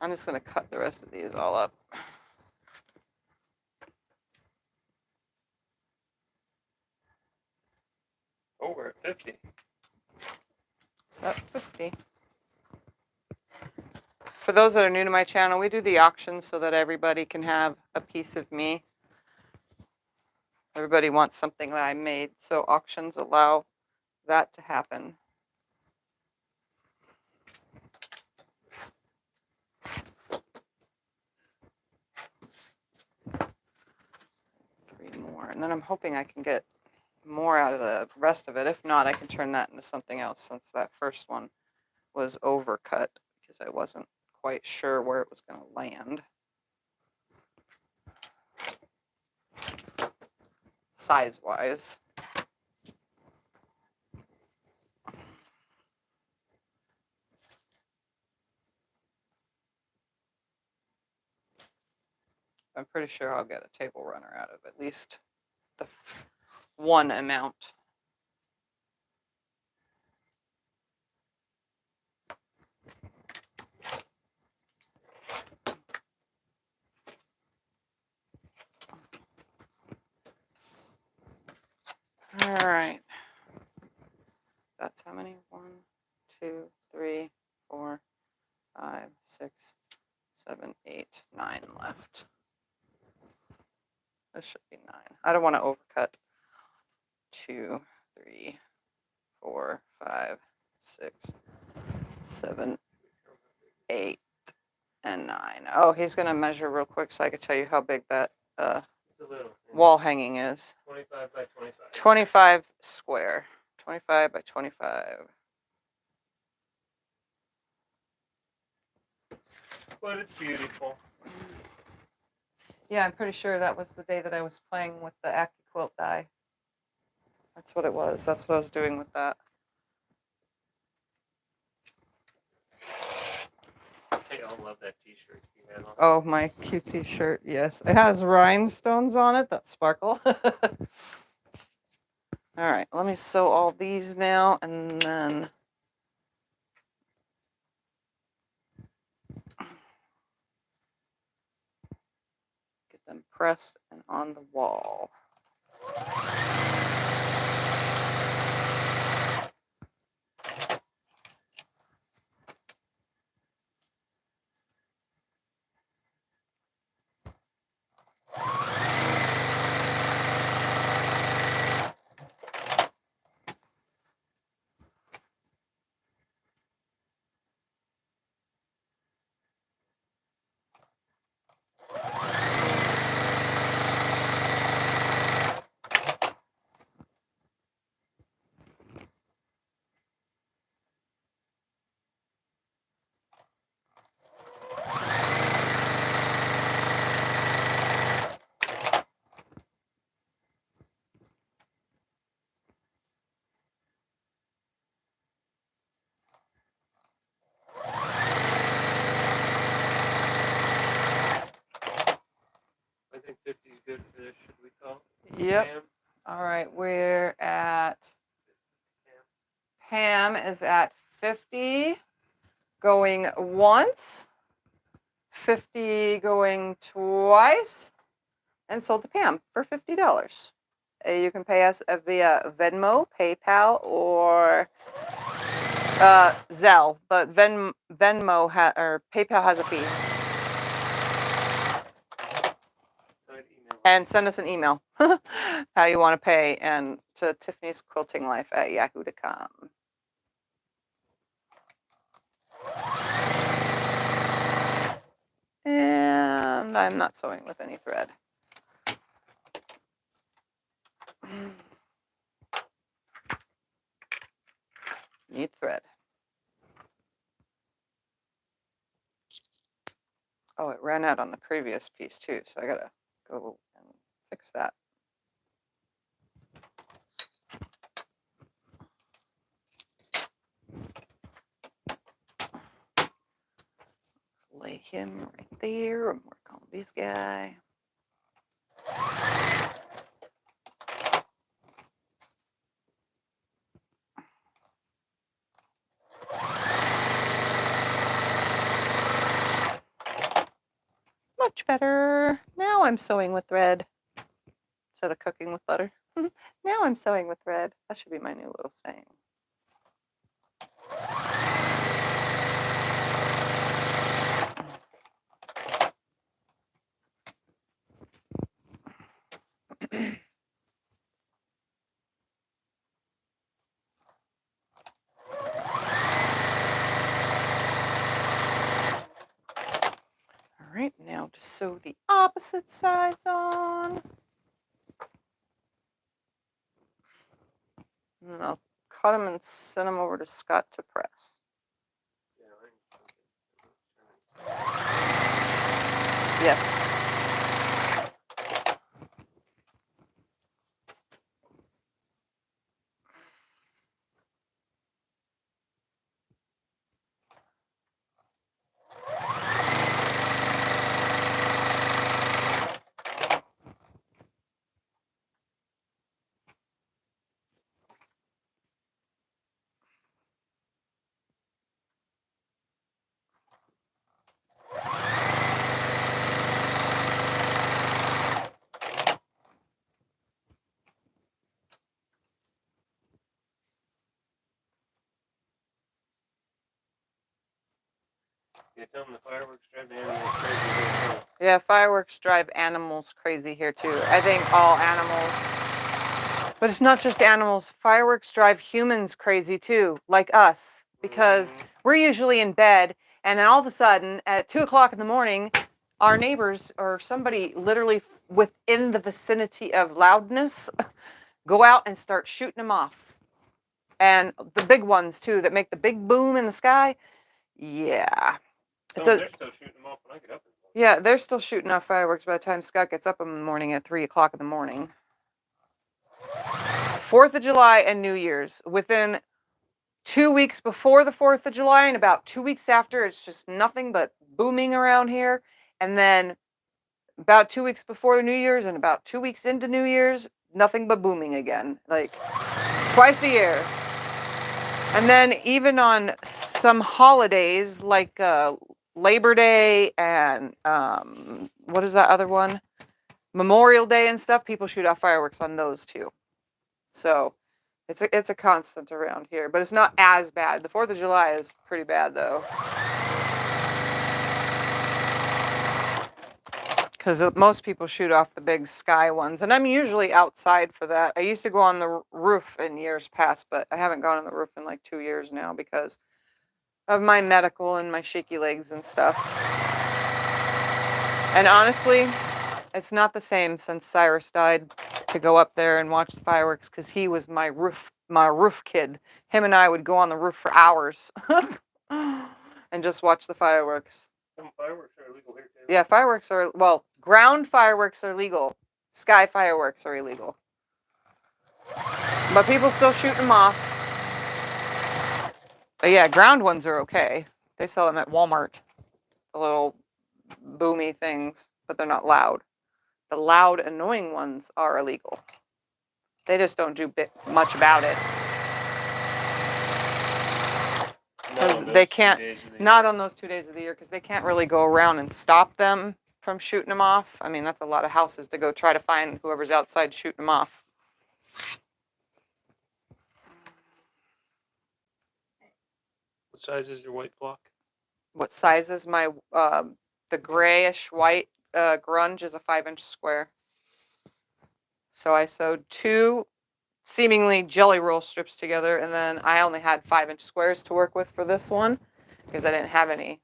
Speaker 1: I'm just going to cut the rest of these all up.
Speaker 2: Oh, we're at 50.
Speaker 1: It's at 50. For those that are new to my channel, we do the auctions so that everybody can have a piece of me. Everybody wants something that I made, so auctions allow that to happen. Three more, and then I'm hoping I can get more out of the rest of it. If not, I can turn that into something else since that first one was overcut because I wasn't quite sure where it was going to land. Size-wise. I'm pretty sure I'll get a table runner out of at least the one amount. All right. That's how many? 1, 2, 3, 4, 5, 6, 7, 8, 9 left. This should be 9. I don't want to overcut. 2, 3, 4, 5, 6, 7, 8, and 9. Oh, he's going to measure real quick so I can tell you how big that wall hanging is.
Speaker 2: 25 by 25.
Speaker 1: 25 square. 25 by 25.
Speaker 2: But it's beautiful.
Speaker 1: Yeah, I'm pretty sure that was the day that I was playing with the AccuQuilt die. That's what it was. That's what I was doing with that.
Speaker 2: They all love that t-shirt you had on.
Speaker 1: Oh, my QT shirt, yes. It has rhinestones on it that sparkle. All right, let me sew all these now and then get them pressed and on the wall. Yep.
Speaker 2: Pam,
Speaker 1: All right, we're at, Pam is at 50 going once, 50 going twice, and sold to Pam for $50. You can pay us via Venmo, PayPal, or Zelle, but Venmo or PayPal has a fee. And send us an email how you want to pay, and to tiffanysquiltinglife@yahoo.com. And I'm not sewing with any thread. Need thread. Oh, it ran out on the previous piece too, so I gotta go and fix that. Lay him right there and work on this guy. Much better. Now I'm sewing with thread instead of cooking with butter. Now I'm sewing with thread. That should be my new little saying. All right, now to sew the opposite sides on. And then I'll cut them and send them over to Scott to press. Yes.
Speaker 2: Yeah, tell them the fireworks drive the animals crazy.
Speaker 1: Yeah, fireworks drive animals crazy here too. I think all animals. But it's not just animals. Fireworks drive humans crazy too, like us, because we're usually in bed, and then all of a sudden, at 2 o'clock in the morning, our neighbors or somebody literally within the vicinity of loudness go out and start shooting them off. And the big ones too, that make the big boom in the sky. Yeah.
Speaker 2: They're still shooting them off when I get up.
Speaker 1: Yeah, they're still shooting off fireworks by the time Scott gets up in the morning at 3 o'clock in the morning. 4th of July and New Year's. Within 2 weeks before the 4th of July and about 2 weeks after, it's just nothing but booming around here. And then about 2 weeks before New Year's and about 2 weeks into New Year's, nothing but booming again. Like twice a year. And then even on some holidays like Labor Day and what is that other one? Memorial Day and stuff, people shoot off fireworks on those too. So it's a constant around here, but it's not as bad. The 4th of July is pretty bad though. Because most people shoot off the big sky ones, and I'm usually outside for that. I used to go on the roof in years past, but I haven't gone on the roof in like 2 years now because of my medical and my shaky legs and stuff. And honestly, it's not the same since Cyrus died to go up there and watch the fireworks, because he was my roof kid. Him and I would go on the roof for hours and just watch the fireworks.
Speaker 2: Some fireworks are illegal here too.
Speaker 1: Yeah, fireworks are, well, ground fireworks are legal. Sky fireworks are illegal. But people still shoot them off. But yeah, ground ones are okay. They sell them at Walmart. The little boomy things, but they're not loud. The loud, annoying ones are illegal. They just don't do much about it. They can't, not on those 2 days of the year, because they can't really go around and stop them from shooting them off. I mean, that's a lot of houses to go try to find whoever's outside shooting them off.
Speaker 2: What size is your white block?
Speaker 1: What size is my, the grayish white grunge is a 5-inch square. So I sewed 2 seemingly jelly roll strips together, and then I only had 5-inch squares to work with for this one because I didn't have any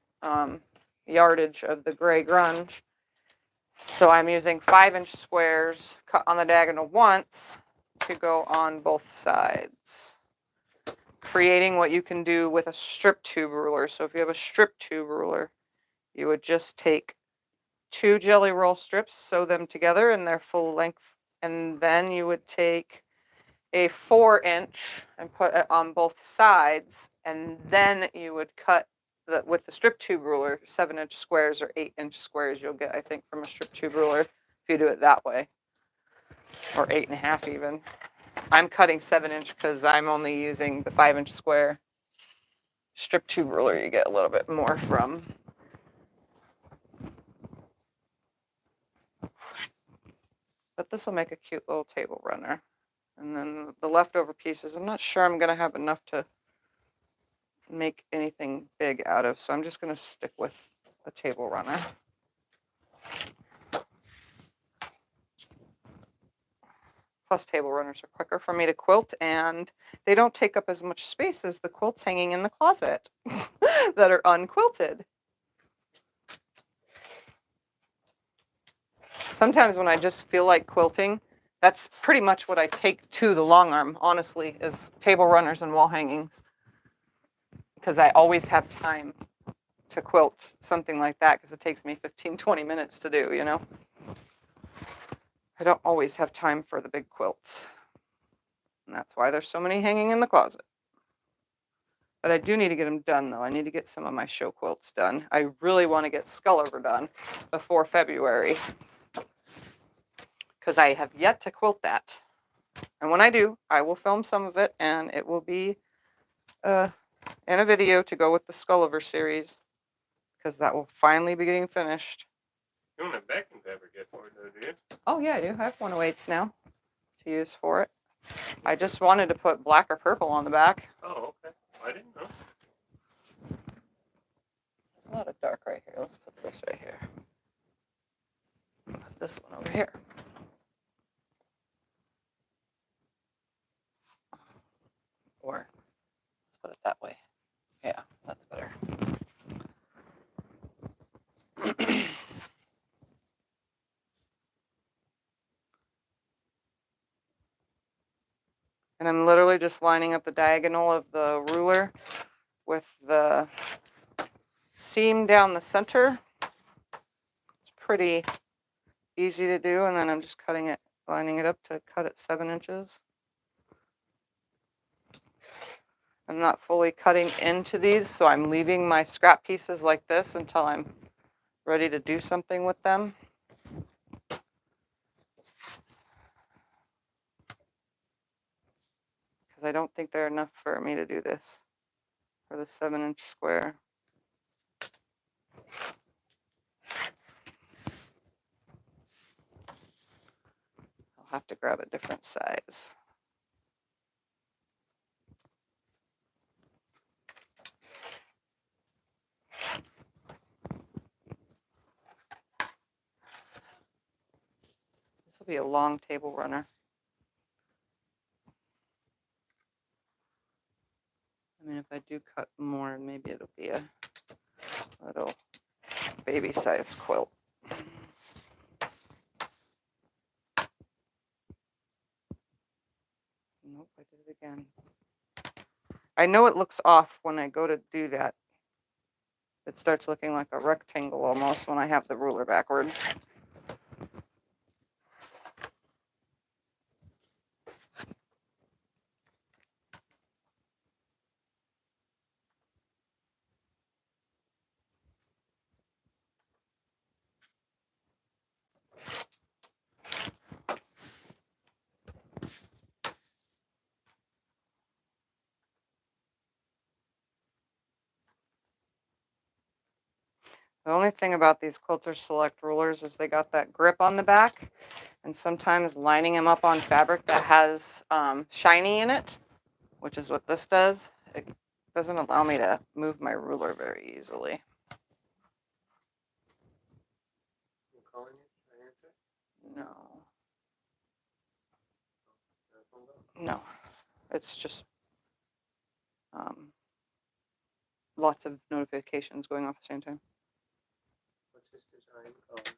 Speaker 1: yardage of the gray grunge. So I'm using 5-inch squares cut on the diagonal once to go on both sides, creating what you can do with a strip tube ruler. So if you have a strip tube ruler, you would just take 2 jelly roll strips, sew them together in their full length, and then you would take a 4-inch and put it on both sides, and then you would cut with the strip tube ruler 7-inch squares or 8-inch squares you'll get, I think, from a strip tube ruler if you do it that way, or 8.5 even. I'm cutting 7-inch because I'm only using the 5-inch square. Strip tube ruler you get a little bit more from. But this will make a cute little table runner. And then the leftover pieces, I'm not sure I'm going to have enough to make anything big out of, so I'm just going to stick with a table runner. Plus, table runners are quicker for me to quilt, and they don't take up as much space as the quilts hanging in the closet that are unquilted. Sometimes when I just feel like quilting, that's pretty much what I take to the long arm, honestly, is table runners and wall hangings. Because I always have time to quilt something like that, because it takes me 15-20 minutes to do, you know. I don't always have time for the big quilts. And that's why there's so many hanging in the closet. But I do need to get them done, though. I need to get some of my show quilts done. I really want to get Skullover done before February, because I have yet to quilt that. And when I do, I will film some of it, and it will be in a video to go with the Skullover series, because that will finally be getting finished.
Speaker 2: You don't have backing fabric for it, though, do you?
Speaker 1: Oh, yeah, I do. I have 108s now to use for it. I just wanted to put black or purple on the back.
Speaker 2: Oh, okay. I didn't know.
Speaker 1: There's a lot of dark right here. Let's put this right here. Put this one over here. Or let's put it that way. Yeah, that's better. And I'm literally just lining up the diagonal of the ruler with the seam down the center. It's pretty easy to do, and then I'm just cutting it, lining it up to cut it 7 inches. I'm not fully cutting into these, so I'm leaving my scrap pieces like this until I'm ready to do something with them. Because I don't think they're enough for me to do this for the 7-inch square. I'll have to grab a different size. This will be a long table runner. I mean, if I do cut more, maybe it'll be a little baby-sized quilt. Nope, I did it again. I know it looks off when I go to do that. It starts looking like a rectangle almost when I have the ruler backwards. The only thing about these Quilter Select rulers is they got that grip on the back, and sometimes lining them up on fabric that has shiny in it, which is what this does, it doesn't allow me to move my ruler very easily.
Speaker 2: I'm calling you. I answer.
Speaker 1: No. No. It's just lots of notifications going off at the same time.
Speaker 2: What's this design called?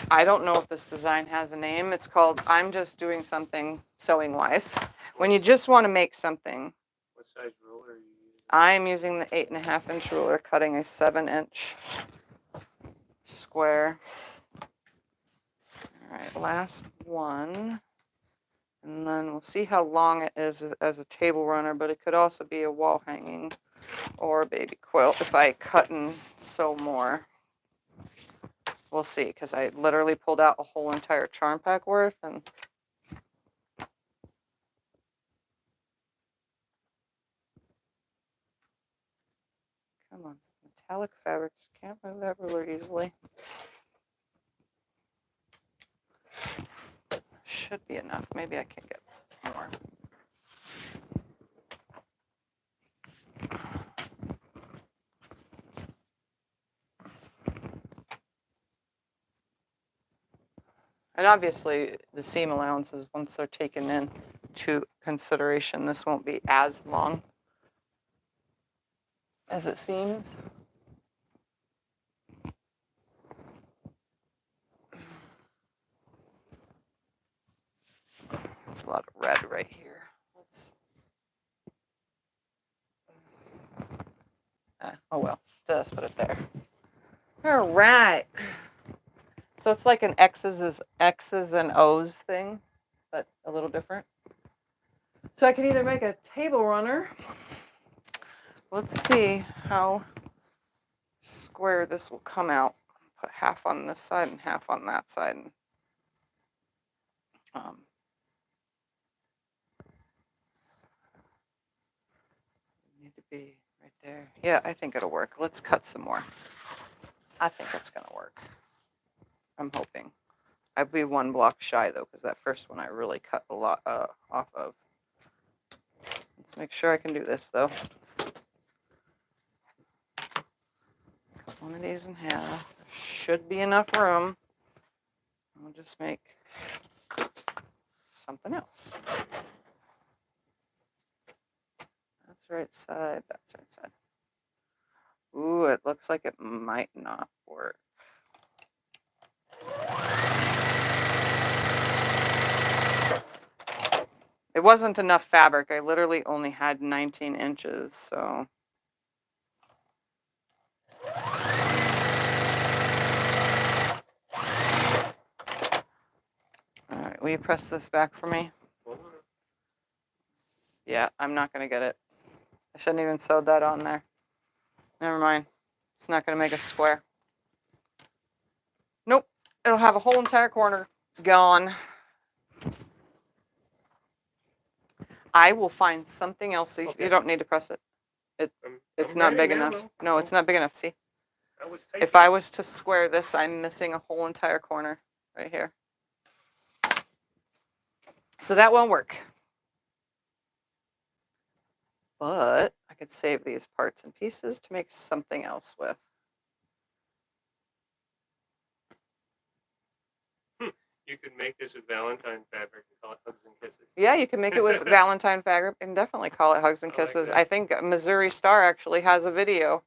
Speaker 1: I don't know if this design has a name. It's called I'm Just Doing Something Sewing Wise. When you just want to make something.
Speaker 2: What size ruler are you using?
Speaker 1: I'm using the 8.5 inch ruler, cutting a 7-inch square. All right, last one. And then we'll see how long it is as a table runner, but it could also be a wall hanging or a baby quilt if I cut and sew more. We'll see, because I literally pulled out a whole entire charm pack worth, and come on, metallic fabrics, can't move that ruler easily. Should be enough, maybe I can get more. And obviously, the seam allowances, once they're taken into consideration, this won't be as long as it seems. It's a lot of red right here. Oh well, just put it there. All right. So it's like an X's and O's thing, but a little different. So I can either make a table runner. Let's see how square this will come out. Put half on this side and half on that side. And, need to be right there. Yeah, I think it'll work. Let's cut some more. I think it's gonna work. I'm hoping. I'd be one block shy though, because that first one I really cut a lot off of. Let's make sure I can do this though. Cut one of these in half. There should be enough room. I'll just make something else. That's right side. That's right side. Ooh, it looks like it might not work. It wasn't enough fabric. I literally only had 19 inches, so. All right, will you press this back for me? Yeah, I'm not gonna get it. I shouldn't even sewed that on there. Never mind. It's not gonna make a square. Nope, it'll have a whole entire corner gone. I will find something else. So you don't need to press it. It's not big enough. No, it's not big enough. See? If I was to square this, I'm missing a whole entire corner right here. So that won't work. But I could save these parts and pieces to make something else with.
Speaker 2: You could make this with Valentine fabric and call it Hugs and Kisses.
Speaker 1: Yeah, you can make it with Valentine fabric and definitely call it Hugs and Kisses. I think Missouri Star actually has a video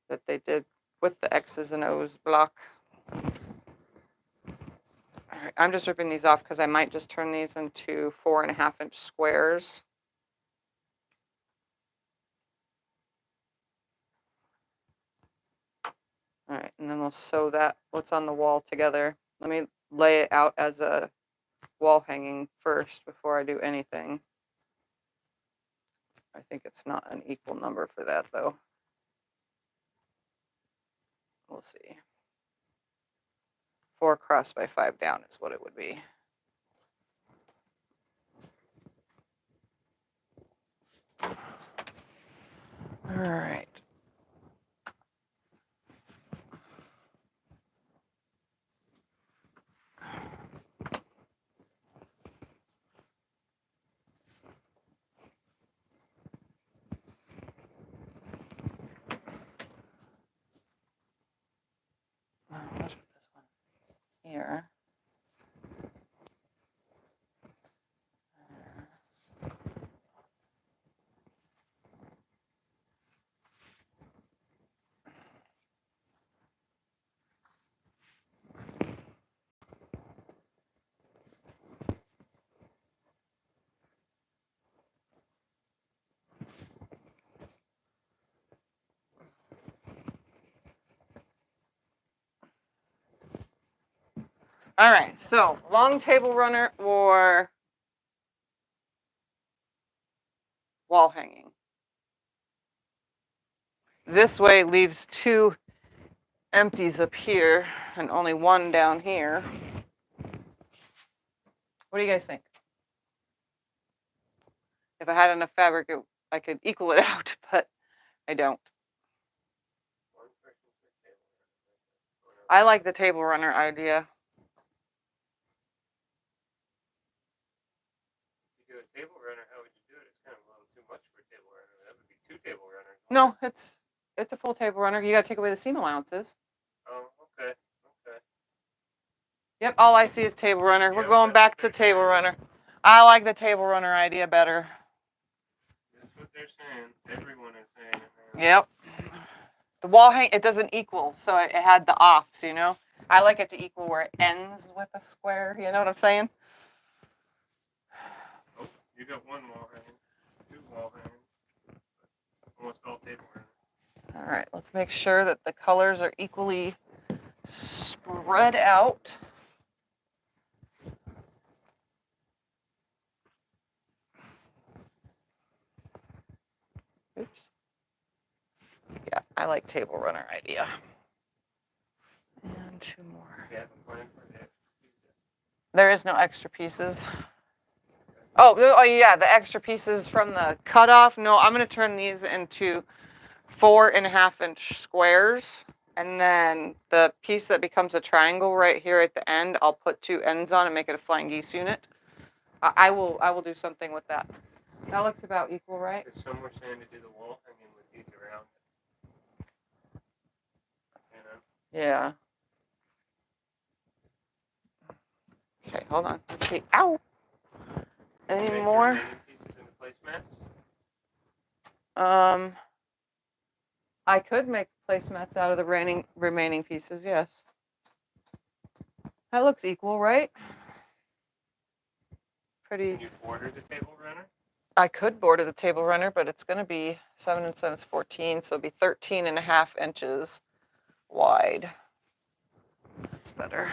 Speaker 1: that they did with the X's and O's block. All right, I'm just ripping these off because I might just turn these into 4.5 inch squares. All right, and then we'll sew that, what's on the wall together. Let me lay it out as a wall hanging first before I do anything. I think it's not an equal number for that though. We'll see. 4 across by 5 down is what it would be. All right. Let's put this one here. All right, so long table runner or wall hanging. This way leaves 2 empties up here and only 1 down here. What do you guys think? If I had enough fabric, I could equal it out, but I don't. I like the table runner idea.
Speaker 2: If you do a table runner, how would you do it? It's kind of a little too much for a table runner. That would be 2 table runners.
Speaker 1: No, it's a full table runner. You got to take away the seam allowances.
Speaker 2: Oh, okay. Okay.
Speaker 1: Yep, all I see is table runner. We're
Speaker 2: Yeah,
Speaker 1: going
Speaker 2: that's
Speaker 1: back to
Speaker 2: what they're
Speaker 1: table
Speaker 2: saying.
Speaker 1: runner. I like the table runner idea better.
Speaker 2: That's what they're saying. Everyone is saying it now.
Speaker 1: Yep. The wall hang, it doesn't equal, so it had the offs, you know? I like it to equal where it ends with a square, you know what I'm saying?
Speaker 2: Oh, you got 1 wall hanging, 2 wall hanging. Almost all table runner.
Speaker 1: All right, let's make sure that the colors are equally spread out. Oops. Yeah, I like table runner idea. And 2 more.
Speaker 2: You have a plan for the extra pieces?
Speaker 1: There is no extra pieces. Oh yeah, the extra pieces from the cutoff. No, I'm gonna turn these into 4.5-inch squares. And then the piece that becomes a triangle right here at the end, I'll put 2 ends on and make it a flying geese unit. I will do something with that. That looks about equal, right?
Speaker 2: Because some were saying to do the wall hanging with these around it. You know?
Speaker 1: Yeah. Okay, hold on. Let's see. Ow! Any
Speaker 2: Make
Speaker 1: more?
Speaker 2: your remaining pieces into placemats?
Speaker 1: I could make placemats out of the remaining pieces, yes. That looks equal, right? Pretty.
Speaker 2: Can you border the table runner?
Speaker 1: I could border the table runner, but it's going to be 7 and 7 is 14, so it'll be 13.5 inches wide. That's better.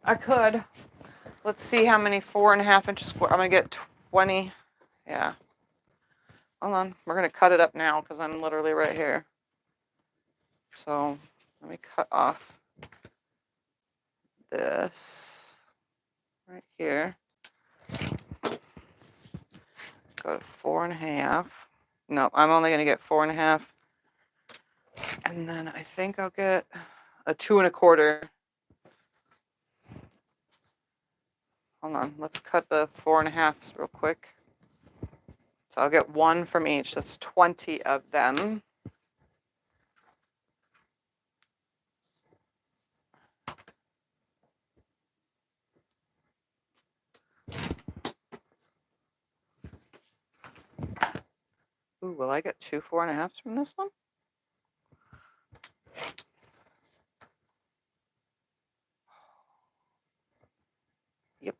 Speaker 1: I could. Let's see how many 4.5-inch square. I'm going to get 20. Yeah. Hold on. We're going to cut it up now because I'm literally right here. So let me cut off this right here. Go to 4.5. No, I'm only going to get 4.5. And then I think I'll get a 2 1/4. Hold on, let's cut the 4.5s real quick. So I'll get 1 from each. That's 20 of them. Ooh, will I get 2 4.5s from this one? Yep,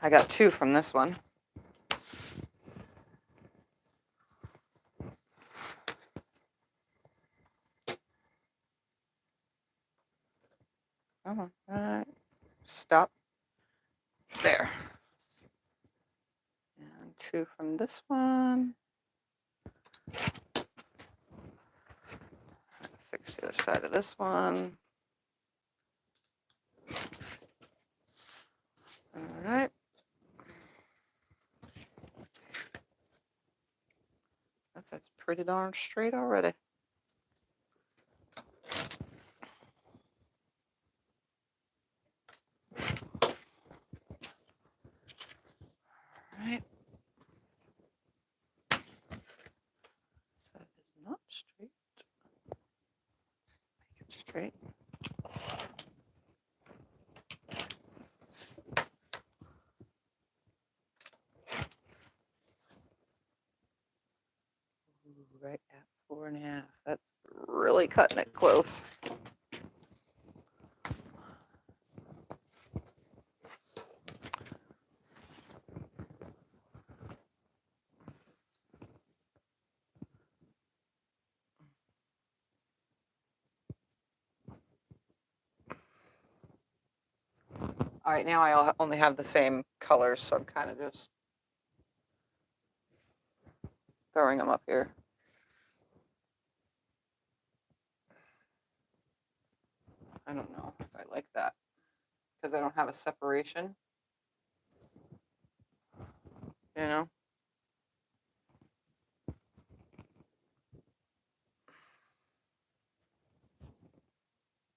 Speaker 1: I got 2 from this one. Come on, stop. There. And 2 from this one. Fix the other side of this one. All right. pretty darn straight already. Right. That is not straight. Make it straight. Right at 4.5. That's really cutting it close. All right, now I only have the same colors, so I'm kind of just throwing them up here. I don't know if I like that because I don't have a separation, you know?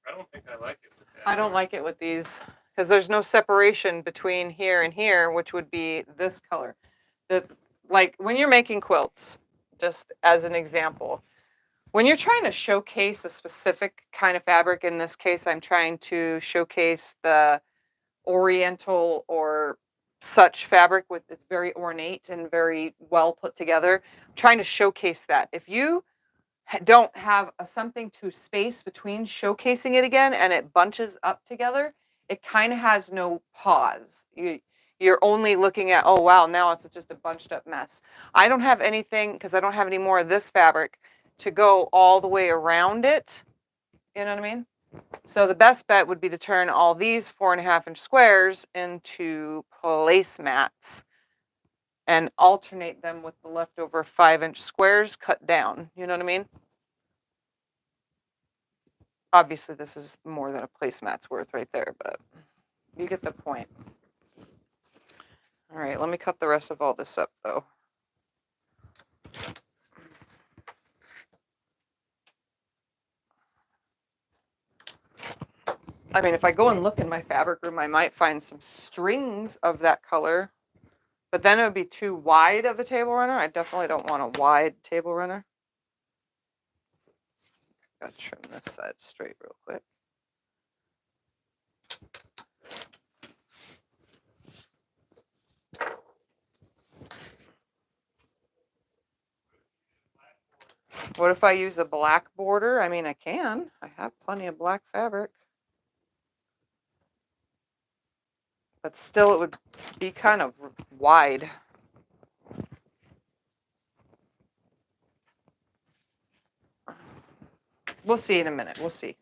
Speaker 2: I don't think I like it with that.
Speaker 1: I don't like it with these because there's no separation between here and here, which would be this color. Like when you're making quilts, just as an example, when you're trying to showcase a specific kind of fabric, in this case, I'm trying to showcase the Oriental or such fabric with it's very ornate and very well put together. I'm trying to showcase that. If you don't have something to space between showcasing it again and it bunches up together, it kind of has no pause. You're only looking at, oh wow, now it's just a bunched up mess. I don't have anything because I don't have any more of this fabric to go all the way around it. You know what I mean? So the best bet would be to turn all these 4.5-inch squares into placemats and alternate them with the leftover 5-inch squares cut down. You know what I mean? Obviously, this is more than a placemat's worth right there, but you get the point. All right, let me cut the rest of all this up, though. I mean, if I go and look in my fabric room, I might find some strings of that color, but then it would be too wide of a table runner. I definitely don't want a wide table runner. Gotta trim this side straight real quick. What if I use a black border? I mean, I can. I have plenty of black fabric. But still, it would be kind of wide. We'll see in a minute. We'll see.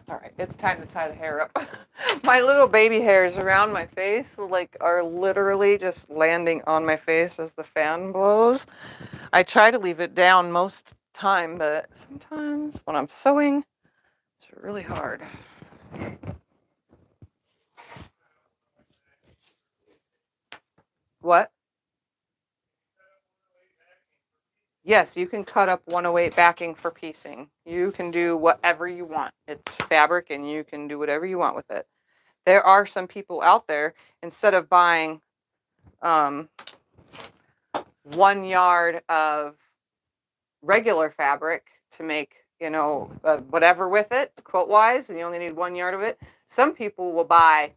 Speaker 1: All right, it's time to tie the hair up. My little baby hairs around my face like are literally just landing on my face as the fan blows. I try to leave it down most time, but sometimes when I'm sewing, it's really hard. What? Yes, you can cut up 108 backing for piecing. You can do whatever you want. It's fabric and you can do whatever you want with it. There are some people out there, instead of buying 1 yard of regular fabric to make, you know, whatever with it, quilt wise, and you only need 1 yard of it, some people will buy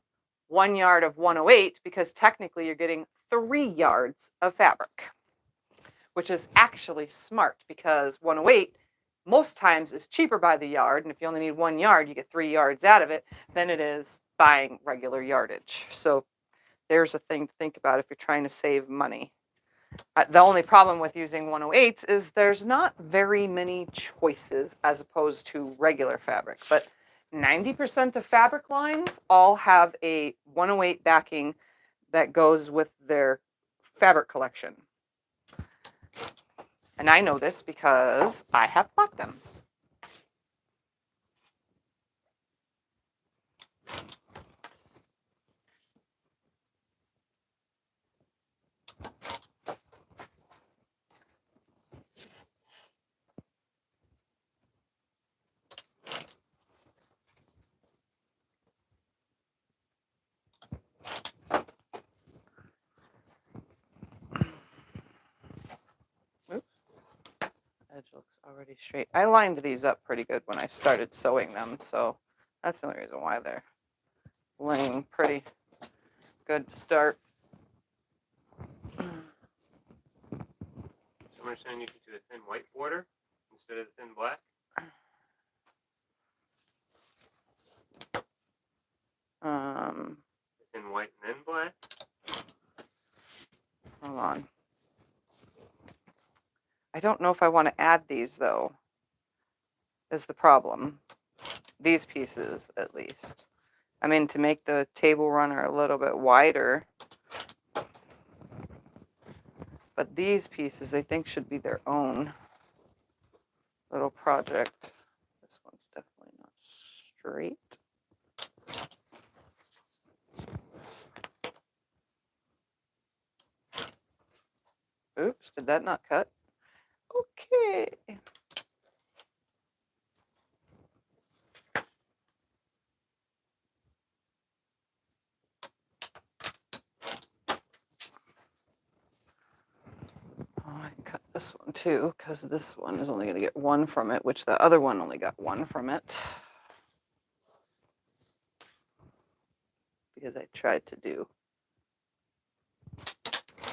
Speaker 1: 1 yard of 108 because technically you're getting 3 yards of fabric, which is actually smart because 108 most times is cheaper by the yard. And if you only need 1 yard, you get 3 yards out of it than it is buying regular yardage. So there's a thing to think about if you're trying to save money. The only problem with using 108s is there's not very many choices as opposed to regular fabric. But 90% of fabric lines all have a 108 backing that goes with their fabric collection. And I know this because I have bought them. Edge looks already straight. I lined these up pretty good when I started sewing them, so that's the only reason why they're laying pretty good to start.
Speaker 2: So we're saying you could do a thin white border instead of the thin black? Thin white and then black?
Speaker 1: Hold on. I don't know if I want to add these, though, is the problem. These pieces, at least. I mean, to make the table runner a little bit wider. But these pieces, I think, should be their own little project. This one's definitely not straight. Oops, did that not cut? Okay. Oh, I cut this one too, because this one is only going to get one from it, which the other one only got one from it. Because I tried to do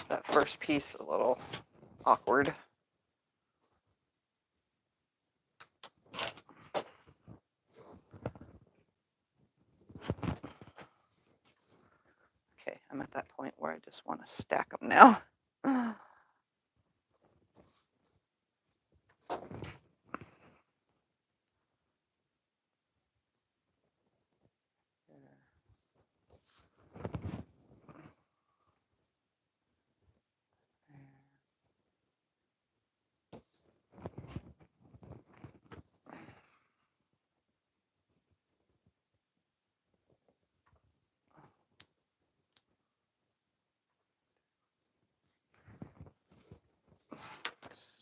Speaker 1: that first piece a little awkward. Okay, I'm at that point where I just want to stack them now.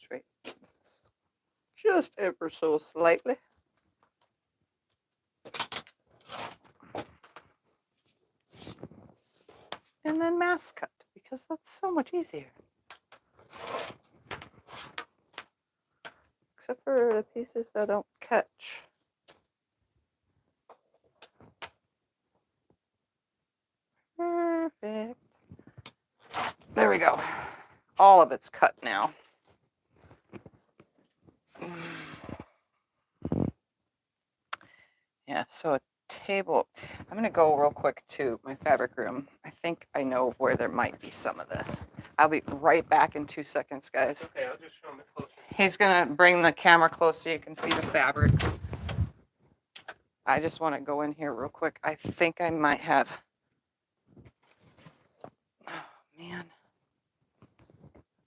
Speaker 1: Straight, just ever so slightly. And then mass cut, because that's so much easier. Except for the pieces that don't catch. Perfect. There we go. All of it's cut now. Yeah, so a table. I'm going to go real quick to my fabric room. I think I know where there might be some of this. I'll be right back in 2 seconds, guys.
Speaker 2: Okay, I'll just show them it closer.
Speaker 1: He's going to bring the camera close so you can see the fabrics. I just want to go in here real quick. I think I might have. Oh, man.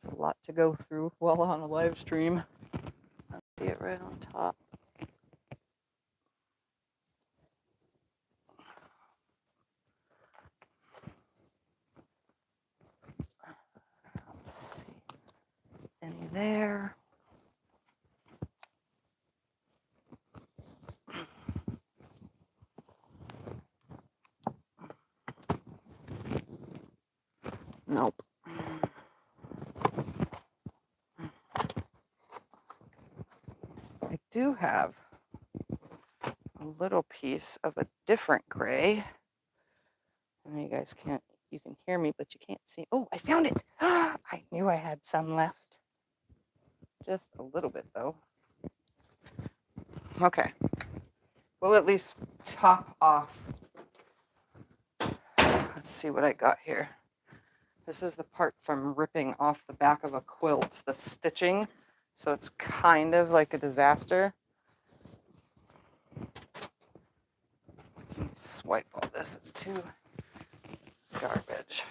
Speaker 1: That's a lot to go through while on a live stream. I'll see it right on top. Let's see. Any there? Nope. I do have a little piece of a different gray. I know you guys can't, you can hear me, but you can't see. Oh, I found it. I knew I had some left. Just a little bit, though. Okay. We'll at least top off. Let's see what I got here. This is the part from ripping off the back of a quilt, the stitching. So it's kind of like a disaster. Let me swipe all this into garbage.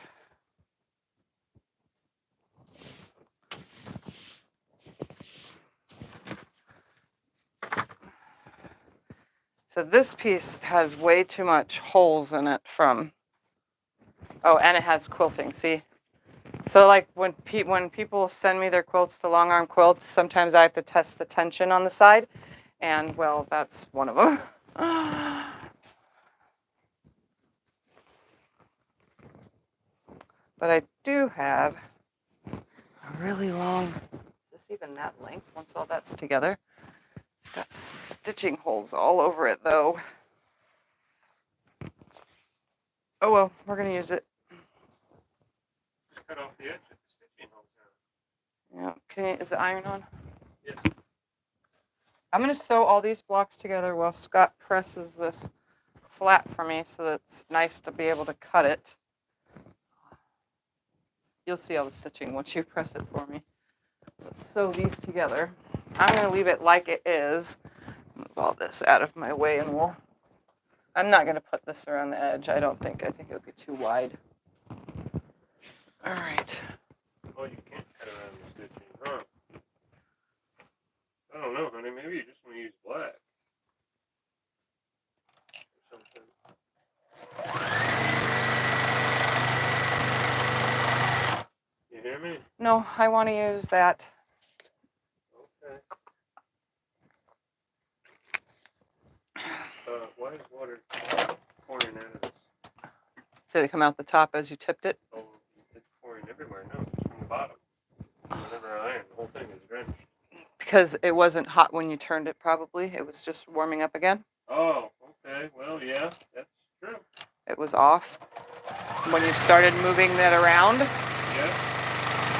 Speaker 1: So this piece has way too much holes in it from, oh, and it has quilting, see? So like when people send me their quilts to long arm quilts, sometimes I have to test the tension on the side, and well, that's one of them. But I do have a really long, is this even that length once all that's together? It's got stitching holes all over it though. Oh well, we're gonna use it.
Speaker 2: Just cut off the edge of the stitching holes now.
Speaker 1: Yeah, is the iron on?
Speaker 2: Yes.
Speaker 1: I'm gonna sew all these blocks together while Scott presses this flat for me so that it's nice to be able to cut it. You'll see all the stitching once you press it for me. Let's sew these together. I'm gonna leave it like it is. Move all this out of my way and I'm not gonna put this around the edge. I think it'll be too wide. All right.
Speaker 2: Oh, you can't cut around the stitching, huh? I don't know, honey. Maybe you just want to use black. Or something. You hear me?
Speaker 1: No, I want to use that.
Speaker 2: Okay. Why is water pouring out of this?
Speaker 1: Did it come out the top as you tipped it?
Speaker 2: Oh, it's pouring everywhere. No, it's from the bottom. Whenever I iron, the whole thing is drenched.
Speaker 1: Because it wasn't hot when you turned it, probably. It was just warming up again.
Speaker 2: Oh, okay. Well, yeah, that's true.
Speaker 1: It was off when you started moving that around.
Speaker 2: Yeah.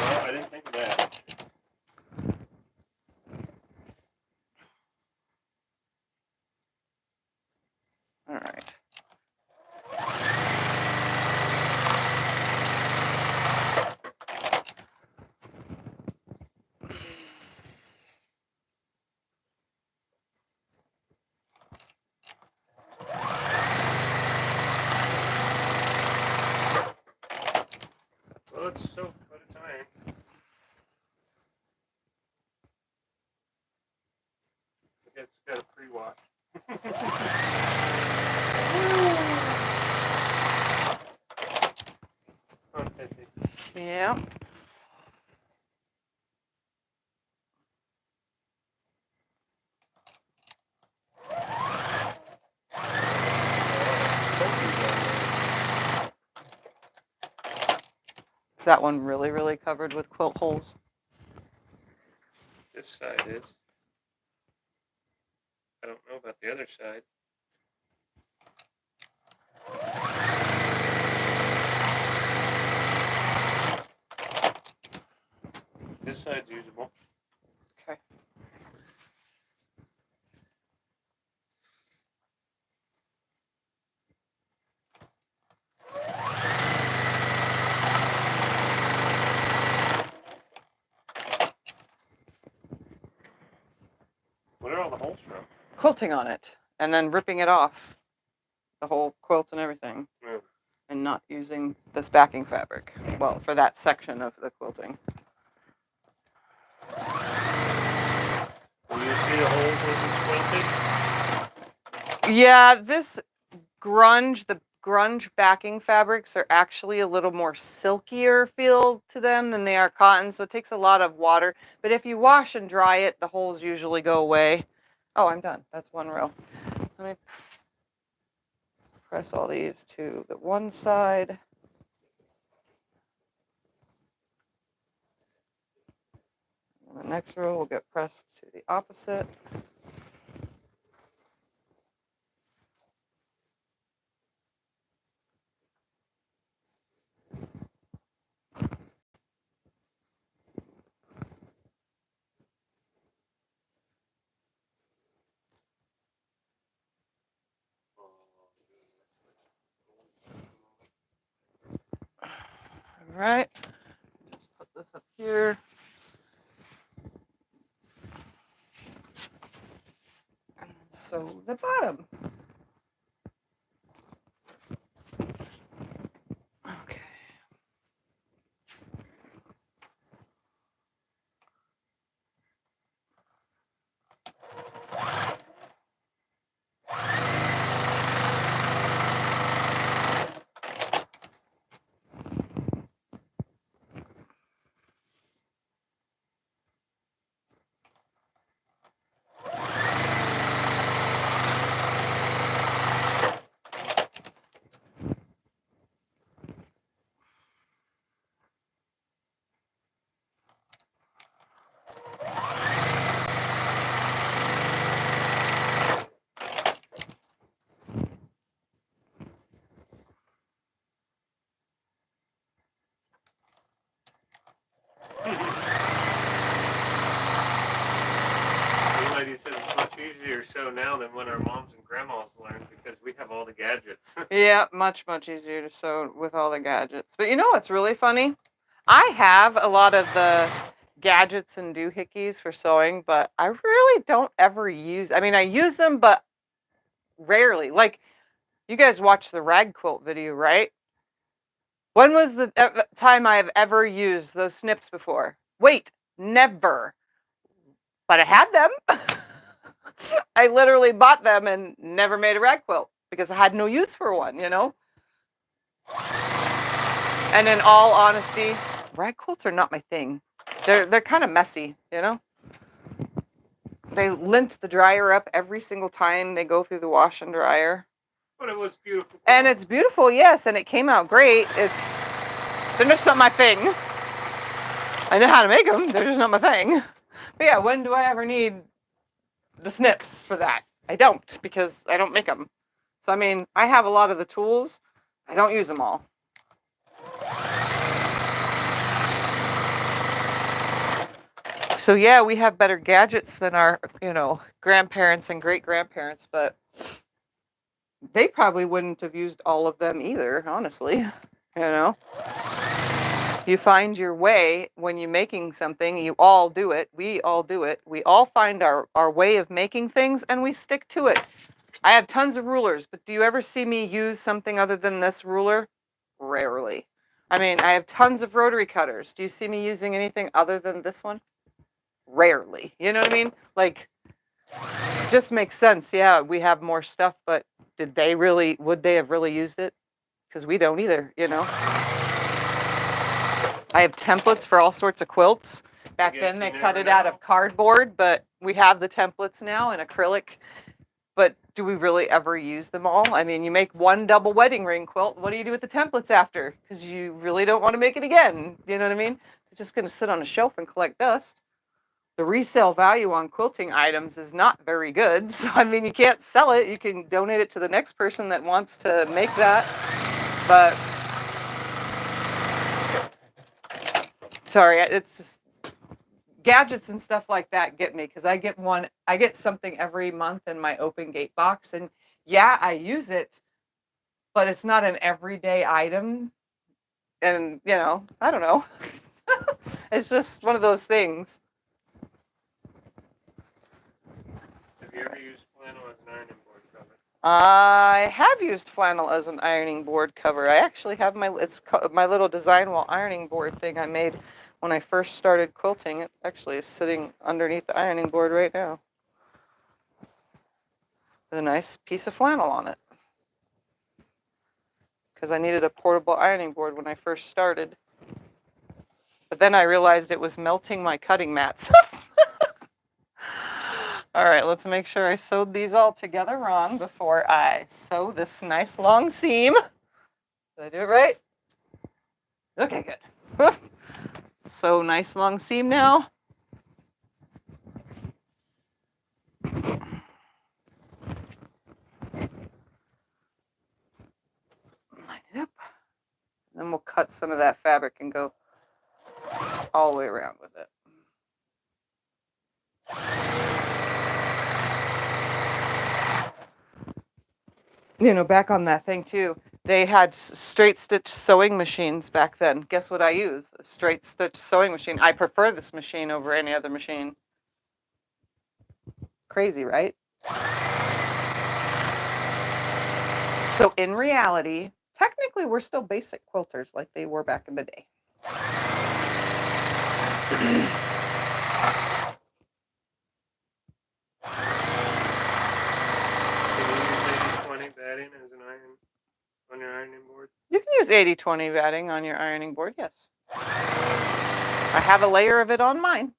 Speaker 2: Well, I didn't think of that.
Speaker 1: All right.
Speaker 2: Well, it's soaked by the time. I guess it's got a pre-wash. Oh, Tiffany.
Speaker 1: Yeah. Is that one really, really covered with quilt holes?
Speaker 2: This side is. I don't know about the other side. This side's usable.
Speaker 1: Okay.
Speaker 2: What are all the holes from?
Speaker 1: Quilting on it and then ripping it off, the whole quilt and everything,
Speaker 2: Oh.
Speaker 1: and not using this backing fabric. Well, for that section of the quilting.
Speaker 2: Will you see the holes with this quilting?
Speaker 1: Yeah, the grunge backing fabrics are actually a little more silkier feel to them than they are cotton, so it takes a lot of water. But if you wash and dry it, the holes usually go away. Oh, I'm done. That's one row. Let me press all these to the one side. And the next row will get pressed to the opposite. All right. Just put this up here. And sew the bottom. Okay.
Speaker 2: to sew now than when our moms and grandmas learned because we have all the gadgets.
Speaker 1: Yeah, much, much easier to sew with all the gadgets. But you know what's really funny? I have a lot of the gadgets and doohickeys for sewing, but I really don't ever use. I mean, I use them, but rarely. Like, you guys watched the rag quilt video, right? When was the time I have ever used those snips before? Wait, never. But I had them. I literally bought them and never made a rag quilt because I had no use for one, you know? And in all honesty, rag quilts are not my thing. They're kind of messy, you know? They lint the dryer up every single time they go through the wash and dryer.
Speaker 2: But it was beautiful.
Speaker 1: And it's beautiful, yes, and it came out great. They're just not my thing. I know how to make them, they're just not my thing. But yeah, when do I ever need the snips for that? I don't, because I don't make them. So I mean, I have a lot of the tools. I don't use them all. So yeah, we have better gadgets than our, grandparents and great-grandparents, but they probably wouldn't have used all of them either, honestly. You find your way when you're making something, you all do it, we all do it. We all find our way of making things and we stick to it. I have tons of rulers, but do you ever see me use something other than this ruler? Rarely. I mean, I have tons of rotary cutters. Do you see me using anything other than this one? Rarely. You know what I mean? Like, it just makes sense. Yeah, we have more stuff, but would they have really used it? Because we don't either, I have templates for all sorts of quilts. Back then they cut it out of cardboard, but we have the templates now in acrylic. But do we really ever use them all? I mean, you make one double wedding ring quilt. What do you do with the templates after? Because you really don't want to make it again. You know what I mean? They're just going to sit on a shelf and collect dust. The resale value on quilting items is not very good. So, I mean, you can't sell it. You can donate it to the next person that wants to make that. But, sorry, it's just gadgets and stuff like that get me because I get something every month in my open gate box. And yeah, I use it, but it's not an everyday item. And, I don't know. It's just one of those things.
Speaker 2: Have you ever used flannel as an ironing board cover?
Speaker 1: I have used flannel as an ironing board cover. I actually have my little design wall ironing board thing I made when I first started quilting. It actually is sitting underneath the ironing board right now. With a nice piece of flannel on it. Because I needed a portable ironing board when I first started. But then I realized it was melting my cutting mats. All right, let's make sure I sewed these all together wrong before I sew this nice long seam. Did I do it right? Okay, good. So nice long seam now. Line it up. Then we'll cut some of that fabric and go all the way around with it. Back on that thing too, they had straight stitch sewing machines back then. Guess what I use? A straight stitch sewing machine. I prefer this machine over any other machine. Crazy, right? So in reality, technically we're still basic quilters like they were back in the day.
Speaker 2: Batting as an iron on your ironing board?
Speaker 1: You can use 80-20 batting on your ironing board, yes. I have a layer of it on mine.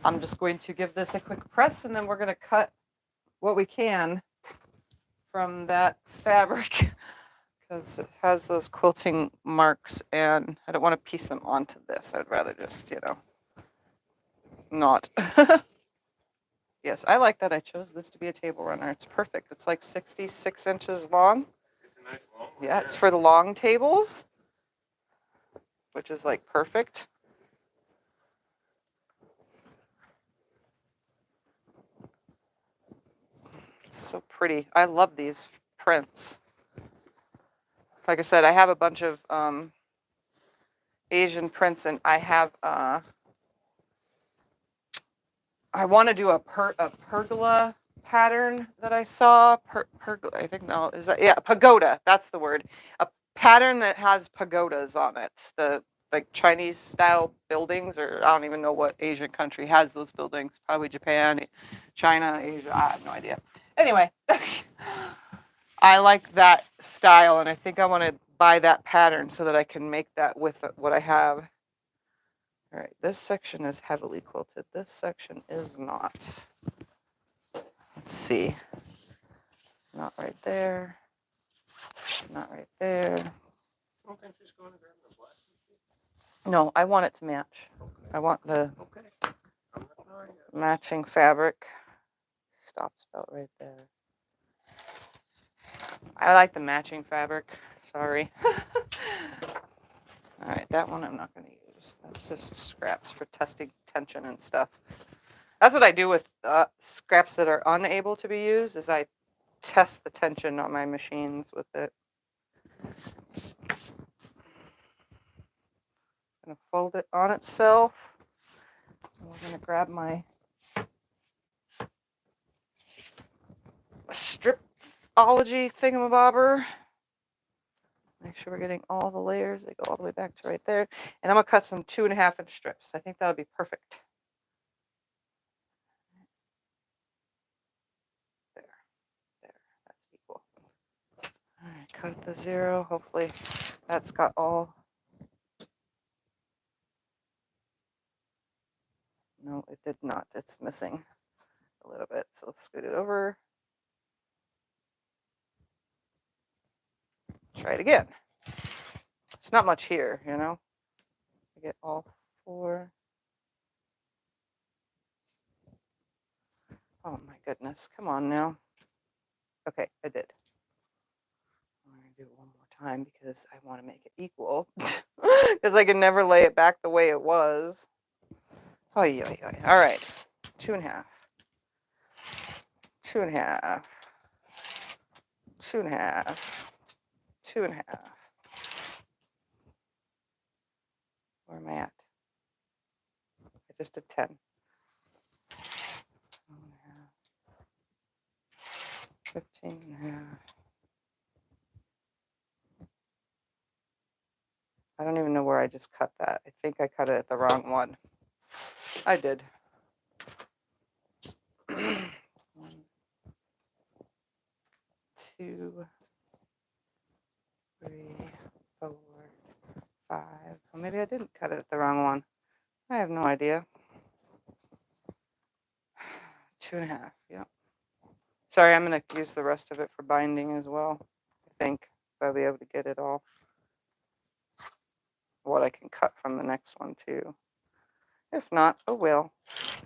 Speaker 1: I'm just going to give this a quick press, and then we're going to cut what we can from that fabric because it has those quilting marks, and I don't want to piece them onto this. I'd rather just, not. Yes, I like that I chose this to be a table runner. It's perfect. It's like 66 inches long.
Speaker 2: It's a nice long one.
Speaker 1: Yeah, it's for the long tables, which is like perfect. It's so pretty. I love these prints. Like I said, I have a bunch of Asian prints, and I have I want to do a pergola pattern that I saw. I think no, is that, yeah, pagoda. That's the word. A pattern that has pagodas on it. The like Chinese style buildings, or I don't even know what Asian country has those buildings. Probably Japan, China, Asia. I have no idea. Anyway, I like that style, and I think I want to buy that pattern so that I can make that with what I have. All right, this section is heavily quilted. This section is not. Let's see. Not right there. Not right there.
Speaker 2: I don't think she's going to grab the black.
Speaker 1: No, I want it to match.
Speaker 2: Okay.
Speaker 1: I want the
Speaker 2: Okay. I'm not knowing it.
Speaker 1: matching fabric. Stops about right there. I like the matching fabric. Sorry. All right, that one I'm not going to use. That's just scraps for testing tension and stuff. That's what I do with scraps that are unable to be used, is I test the tension on my machines with it. I'm going to fold it on itself. And we're going to grab my stripology thingamabobber. Make sure we're getting all the layers. They go all the way back to right there. And I'm going to cut some 2.5-inch strips. I think that'll be perfect. There. That's equal. All right, cut at the 0. Hopefully that's got all. No, it did not. It's missing a little bit. So let's scoot it over. Try it again. It's not much here, I get all 4. Oh my goodness. Come on now. Okay, I did. I'm going to do it one more time because I want to make it equal. Because I can never lay it back the way it was. Oh, yeah. All right. 2.5. 2.5. 2.5. 2.5. Where am I at? I just did 10. 15.5. I don't even know where I just cut that. I think I cut it at the wrong one. I did. 1, 2, 3, 4, 5. Well, maybe I didn't cut it at the wrong one. I have no idea. 2.5. Yep. Sorry, I'm going to use the rest of it for binding as well. I think I'll be able to get it all. What I can cut from the next one too. If not, oh well.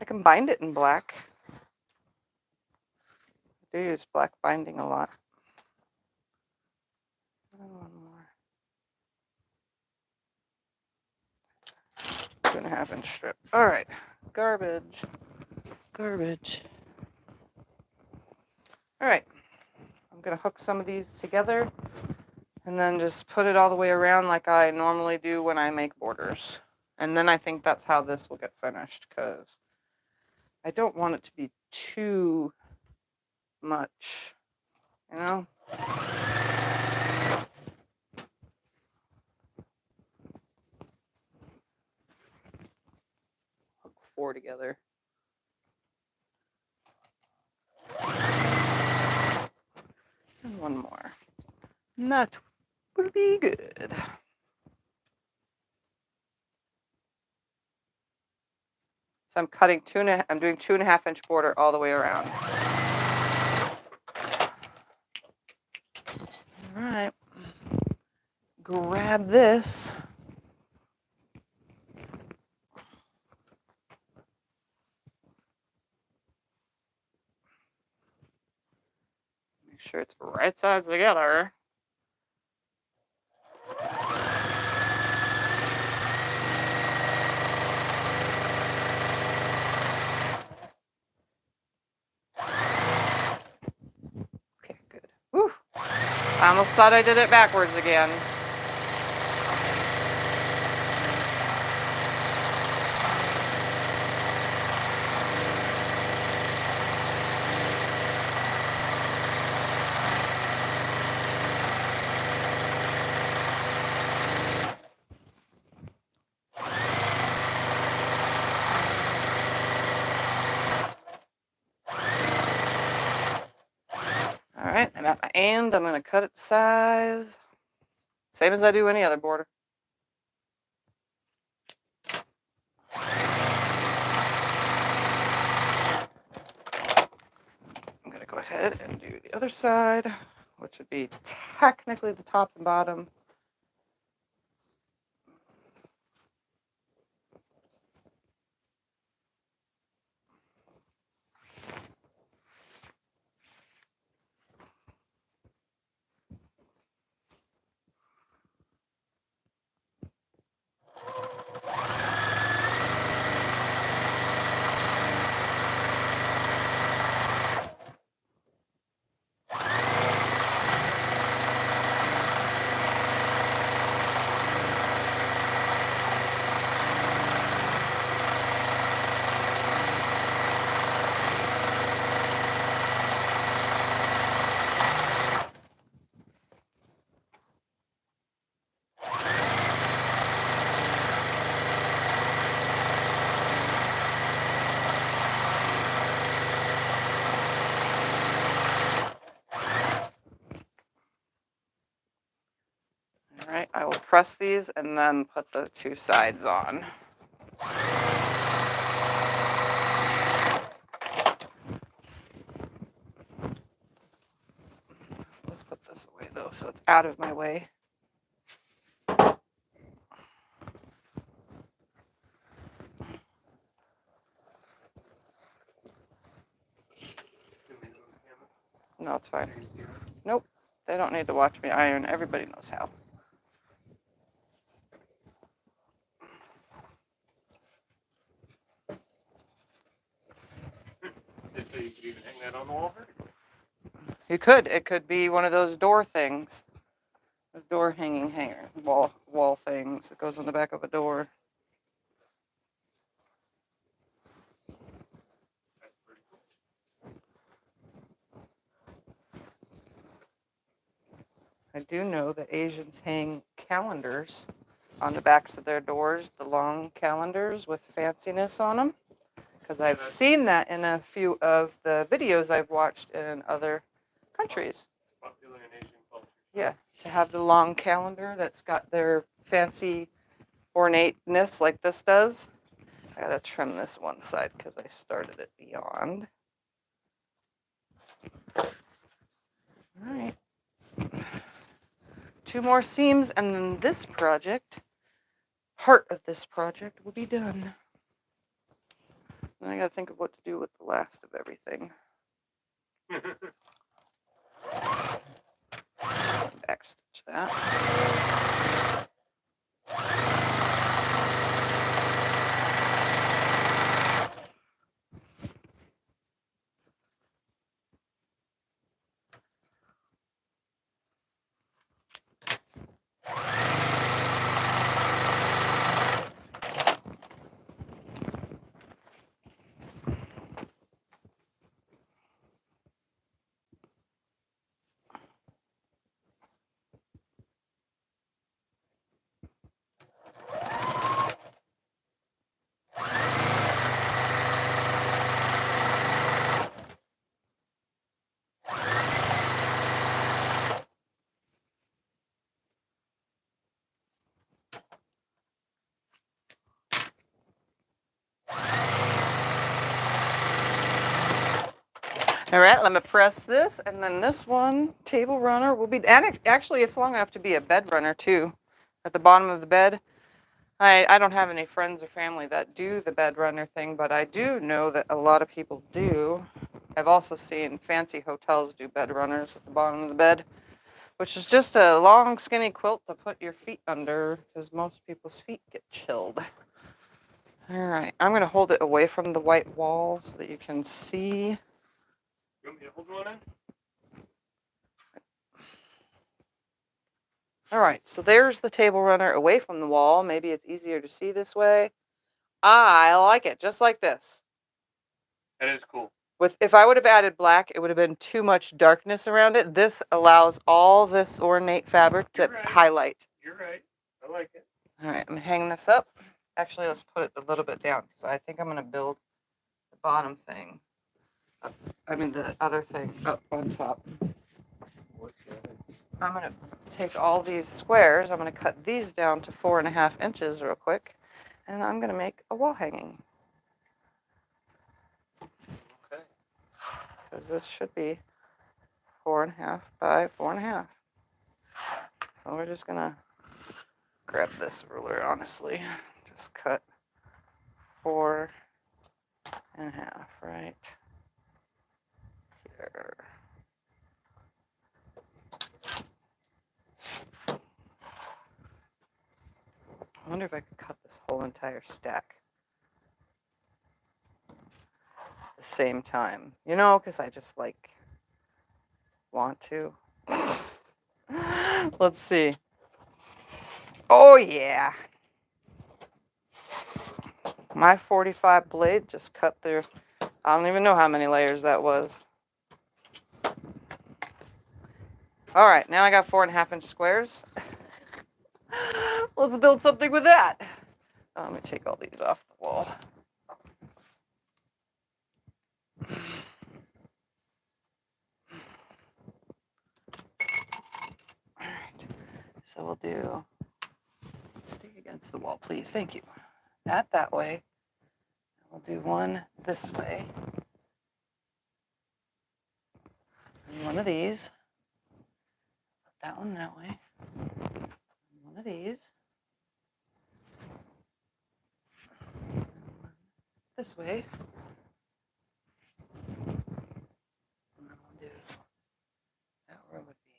Speaker 1: I can bind it in black. I do use black binding a lot. And one more. 2.5-inch strip. All right, garbage. All right, I'm gonna hook some of these together and then just put it all the way around like I normally do when I make borders. And then I think that's how this will get finished, because I don't want it to be too much, Hook 4 together. And one more. And that will be good. So I'm cutting I'm doing 2.5 inch border all the way around. All right. Grab this. Make sure it's right sides together. Okay, good. Whew. I almost thought I did it backwards again. All right, I'm at my end. I'm going to cut it to size. Same as I do any other border. I'm going to go ahead and do the other side, which would be technically the top and bottom. All right, I will press these and then put the two sides on. Let's put this away though, so it's out of my way. No, it's fine. Nope, they don't need to watch me iron. Everybody knows how.
Speaker 2: So you could even hang that on the wall vertically.
Speaker 1: You could. It could be one of those door things. Those door hanging hanger, wall things that goes on the back of a door.
Speaker 2: That's pretty cool.
Speaker 1: I do know that Asians hang calendars on the backs of their doors, the long calendars with fanciness on them, because I've seen that in a few of the videos I've watched in other countries.
Speaker 2: It's popular in Asian culture.
Speaker 1: Yeah, to have the long calendar that's got their fancy ornateness like this does. I gotta trim this one side because I started it beyond. All right. 2 more seams and then this project, part of this project, will be done. Then I gotta think of what to do with the last of everything. Backstitch that. All right, let me press this, and then this one, table runner, will be, and actually it's long enough to be a bed runner too, at the bottom of the bed. I don't have any friends or family that do the bed runner thing, but I do know that a lot of people do. I've also seen fancy hotels do bed runners at the bottom of the bed, which is just a long, skinny quilt to put your feet under, because most people's feet get chilled. All right, I'm going to hold it away from the white wall so that you can see.
Speaker 2: You want me to hold one in?
Speaker 1: All right, so there's the table runner away from the wall. Maybe it's easier to see this way. I like it just like this.
Speaker 2: That is cool.
Speaker 1: If I would have added black, it would have been too much darkness around it. This allows all this ornate fabric to highlight.
Speaker 2: You're right. I like it.
Speaker 1: All right, I'm hanging this up. Actually, let's put it a little bit down because I think I'm going to build the bottom thing. The other thing up on top. I'm going to take all these squares. I'm going to cut these down to 4.5 inches real quick. And I'm going to make a wall hanging.
Speaker 2: Okay.
Speaker 1: Because this should be 4.5 by 4.5. So we're just going to grab this ruler, honestly. Just cut 4.5 right here. I wonder if I could cut this whole entire stack at the same time. You know, because I just want to. Let's see. Oh yeah. My 45 blade just cut through. I don't even know how many layers that was. All right, now I got 4.5 inch squares. Let's build something with that. Let me take all these off the wall. All right, so we'll do, stay against the wall, please. Thank you. That way. We'll do one this way. And one of these. Put that one that way. And one of these. This way. And then we'll do, that row would be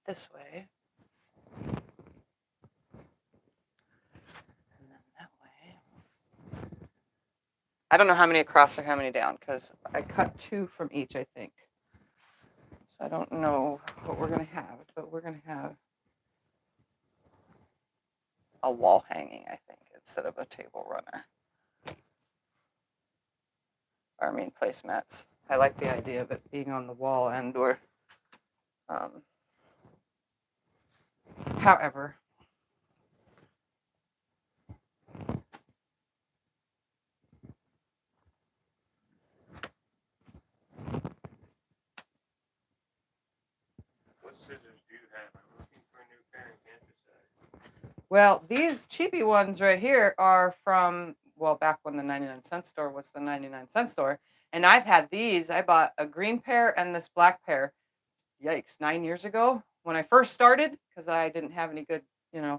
Speaker 1: this way. And then that way. I don't know how many across or how many down, because I cut 2 from each, I think. So I don't know what we're going to have, but we're going to have a wall hanging, I think, instead of a table runner. Or I mean placemats. I like the idea of it being on the wall and or however.
Speaker 2: What scissors do you have? I'm looking for a new pair and can't decide.
Speaker 1: Well, these cheapy ones right here are from, well, back when the 99-cent store was the 99-cent store. And I've had these. I bought a green pair and this black pair. Yikes, 9 years ago when I first started, because I didn't have any good,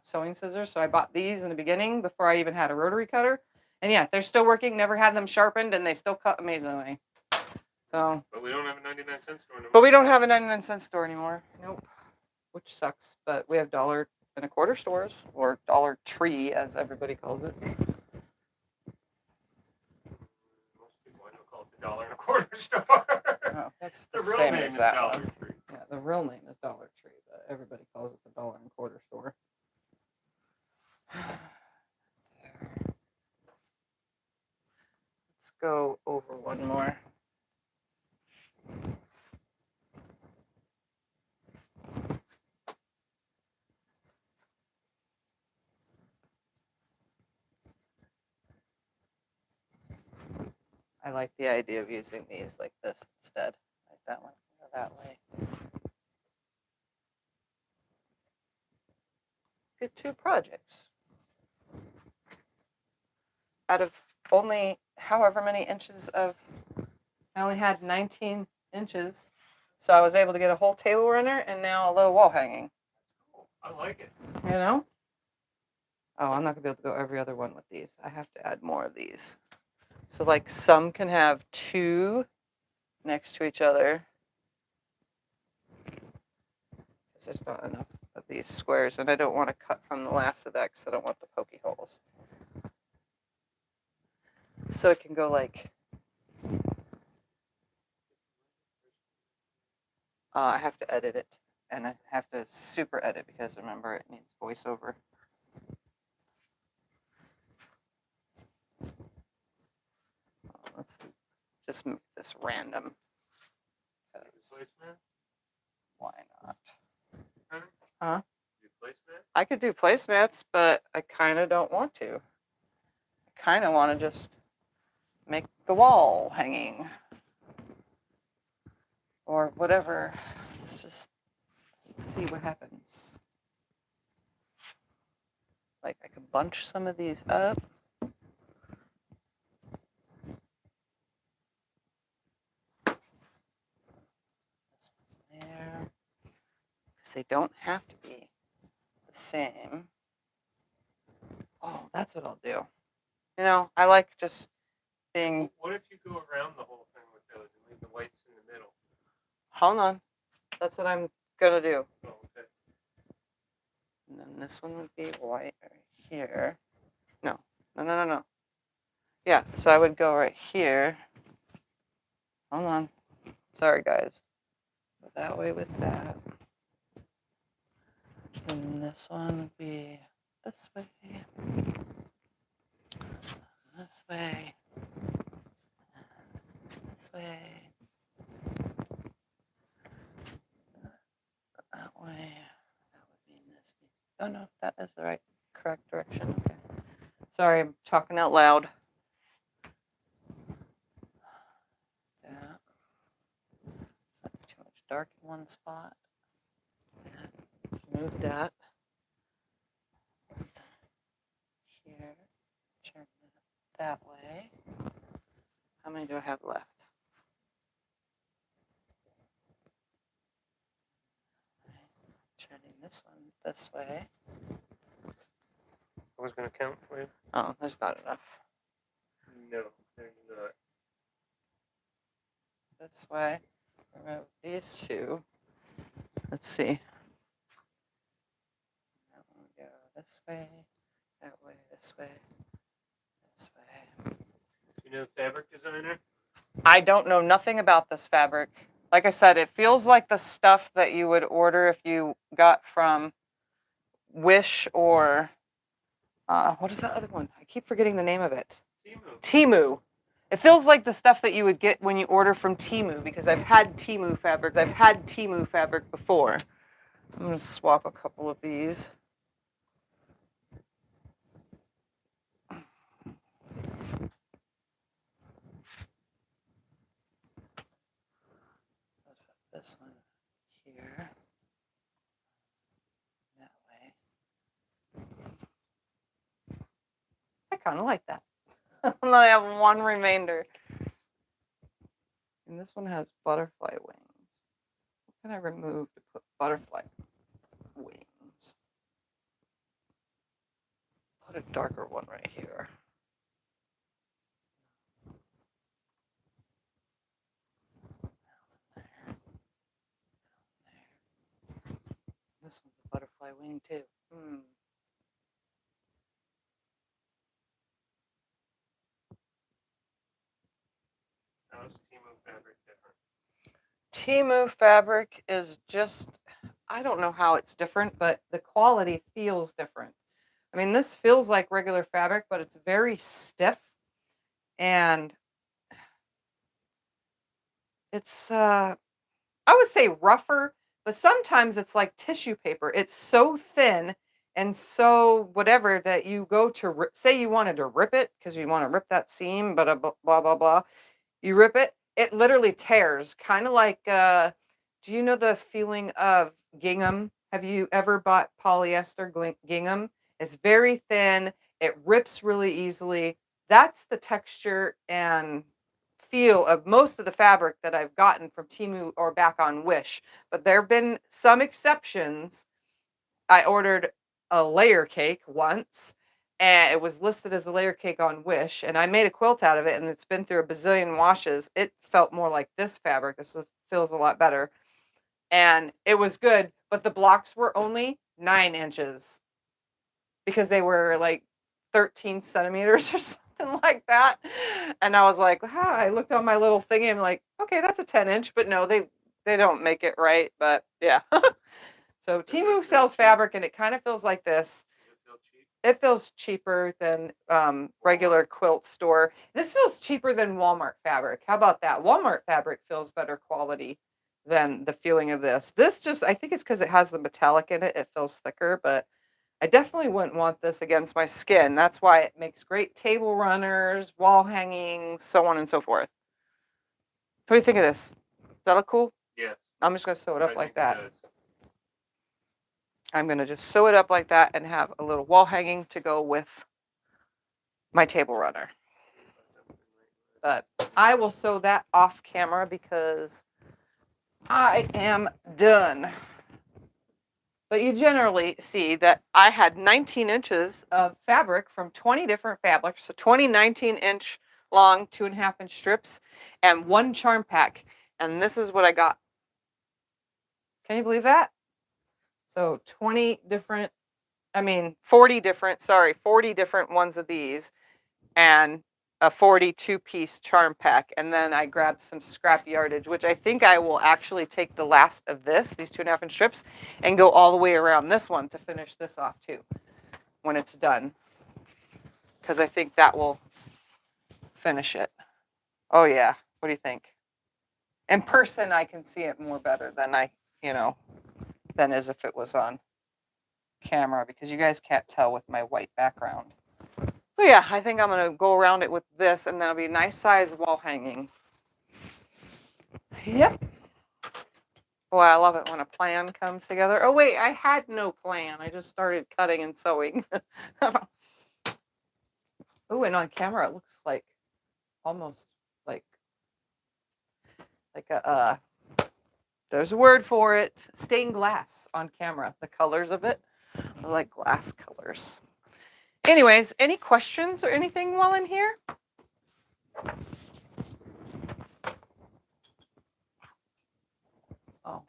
Speaker 1: sewing scissors. So I bought these in the beginning before I even had a rotary cutter. And yeah, they're still working, never had them sharpened, and they still cut amazingly. So.
Speaker 2: But we don't have a 99-cent store anymore.
Speaker 1: But we don't have a 99-cent store anymore. Nope. Which sucks, but we have $1.25 stores, or Dollar Tree, as everybody calls it.
Speaker 2: Most people I know call it the $1.25 store.
Speaker 1: Oh, that's
Speaker 2: the
Speaker 1: the
Speaker 2: real
Speaker 1: same
Speaker 2: name
Speaker 1: as
Speaker 2: is
Speaker 1: that
Speaker 2: Dollar
Speaker 1: one.
Speaker 2: Tree.
Speaker 1: Yeah, the real name is Dollar Tree, but everybody calls it the $1.25 store. Let's go over one more. I like the idea of using these like this instead. Like that one, or that way. Get 2 projects. Out of only however many inches of I only had 19 inches, so I was able to get a whole table runner and now a low wall hanging.
Speaker 2: Cool. I like it.
Speaker 1: You know? Oh, I'm not gonna be able to go every other one with these. I have to add more of these. So like some can have 2 next to each other. Because there's not enough of these squares, and I don't want to cut from the last of that because I don't want the pokey holes. So it can go like, I have to edit it, and I have to super edit because remember it needs voiceover. Let's just make this random. Why not? Huh? I could do placemats, but I kind of don't want to. I kind of want to just make the wall hanging or whatever. Let's just see what happens. Like I could bunch some of these up. There. Because they don't have to be the same. Oh, that's what I'll do. You know, I like just being.
Speaker 2: What if you go around the whole thing with those and leave the whites in the middle?
Speaker 1: Hold on. That's what I'm gonna do.
Speaker 2: Oh, okay.
Speaker 1: And then this one would be white right here. No. Yeah, so I would go right here. Hold on. Sorry, guys. Go that way with that. And this one would be this way. This way. This way. That way. That would be this. Oh no, that is the right, correct direction. Okay. Sorry, I'm talking out loud. That. That's too much dark in one spot. Let's move that. Here. Turn that way. How many do I have left? Turning this one this way.
Speaker 2: I was going to count for you.
Speaker 1: Oh, there's not enough.
Speaker 2: No, there's not.
Speaker 1: This way. Remove these 2. Let's see. That one go this way, that way, this way, this way.
Speaker 2: You know fabric designer?
Speaker 1: I don't know nothing about this fabric. Like I said, it feels like the stuff that you would order if you got from Wish or what is that other one? I keep forgetting the name of it. Temu. It feels like the stuff that you would get when you order from Temu because I've had Temu fabrics. I've had Temu fabric before. I'm going to swap a couple of these. This one here. That way. I kind of like that. And then I have one remainder. And this one has butterfly wings. What can I remove to put butterfly wings? Put a darker one right here. This one's a butterfly wing too.
Speaker 2: How is Temu fabric different?
Speaker 1: Temu fabric is just, I don't know how it's different, but the quality feels different. I mean, this feels like regular fabric, but it's very stiff and it's, I would say rougher, but sometimes it's like tissue paper. It's so thin and so whatever that you go to, say you wanted to rip it because you want to rip that seam, but blah, blah, blah. You rip it, it literally tears, kind of like, do you know the feeling of gingham? Have you ever bought polyester gingham? It's very thin. It rips really easily. That's the texture and feel of most of the fabric that I've gotten from Temu or back on Wish, but there have been some exceptions. I ordered a layer cake once, and it was listed as a layer cake on Wish, and I made a quilt out of it, and it's been through a bazillion washes. It felt more like this fabric. This feels a lot better, and it was good, but the blocks were only 9 inches because they were like 13 centimeters or something like that. And I was like, I looked on my little thingy and I'm like, okay, that's a 10-inch, but no, they don't make it right. But yeah. So Temu sells fabric and it kind of feels like this. It feels cheaper than regular quilt store. This feels cheaper than Walmart fabric. How about that? Walmart fabric feels better quality than the feeling of this. This just, I think it's because it has the metallic in it. It feels thicker, but I definitely wouldn't want this against my skin. That's why it makes great table runners, wall hangings, so on and so forth. What do you think of this? Does that look cool?
Speaker 2: Yeah.
Speaker 1: I'm just going to sew it up like that. I'm going to just sew it up like that and have a little wall hanging to go with my table runner. But I will sew that off camera because I am done. But you generally see that I had 19 inches of fabric from 20 different fabrics, so 20 19-inch long 2.5-inch strips and 1 charm pack. And this is what I got. Can you believe that? So 40 different ones of these and a 42-piece charm pack. And then I grabbed some scrap yardage, which I think I will actually take the last of these 2.5-inch strips, and go all the way around this one to finish this off too when it's done. Because I think that will finish it. Oh yeah. What do you think? In person, I can see it more better than than as if it was on camera, because you guys can't tell with my white background. But yeah, I think I'm going to go around it with this, and that'll be a nice size wall hanging. Yep. Boy, I love it when a plan comes together. Oh wait, I had no plan. I just started cutting and sewing. Oh, and on camera it looks like almost like a there's a word for it. Stained glass on camera. The colors of it are like glass colors. Anyways, any questions or anything while I'm here? Oh,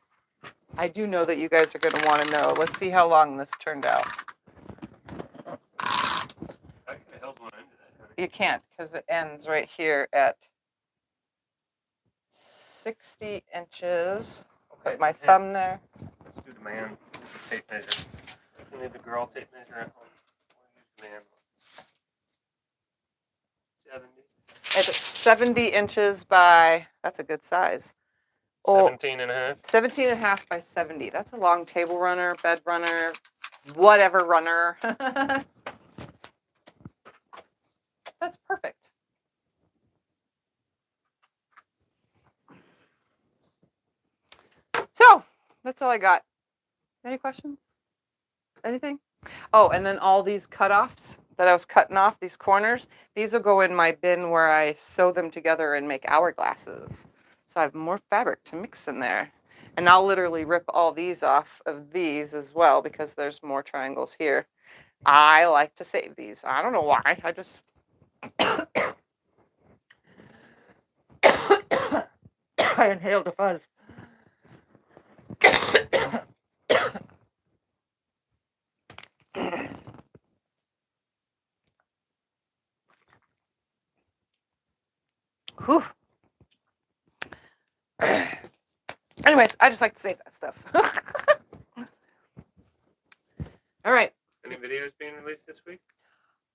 Speaker 1: I do know that you guys are going to want to know. Let's see how long this turned out.
Speaker 2: I could have held one into that, honey.
Speaker 1: You can't, because it ends right here at 60 inches.
Speaker 2: Okay.
Speaker 1: Put my thumb there.
Speaker 2: Let's do the man tape measure. We need the girl tape measure at home. We'll use man. 70.
Speaker 1: It's 70 inches by, that's a good size.
Speaker 2: 17 and a half.
Speaker 1: 17 and a half by 70. That's a long table runner, bed runner, whatever runner. That's perfect. So, that's all I got. Any questions? Anything? Oh, and then all these cutoffs that I was cutting off, these corners, these will go in my bin where I sew them together and make hourglasses. So I have more fabric to mix in there. And I'll literally rip all these off of these as well, because there's more triangles here. I like to save these. I don't know why. I just... I inhaled a fuzz. Whew. Anyways, I just like to save that stuff. All right.
Speaker 2: Any videos being released this week?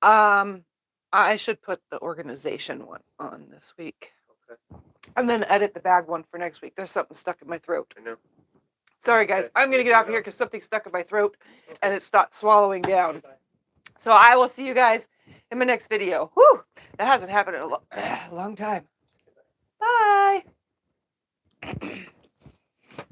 Speaker 1: I should put the organization one on this week.
Speaker 2: Okay.
Speaker 1: And then edit the bag one for next week. There's something stuck in my throat.
Speaker 2: I know.
Speaker 1: Sorry, guys.
Speaker 2: Okay.
Speaker 1: I'm going to get off of here because something's stuck in my throat
Speaker 2: Okay.
Speaker 1: and it's not swallowing down. So I will see you guys in my next video. Whew, that hasn't happened in a long time. Bye.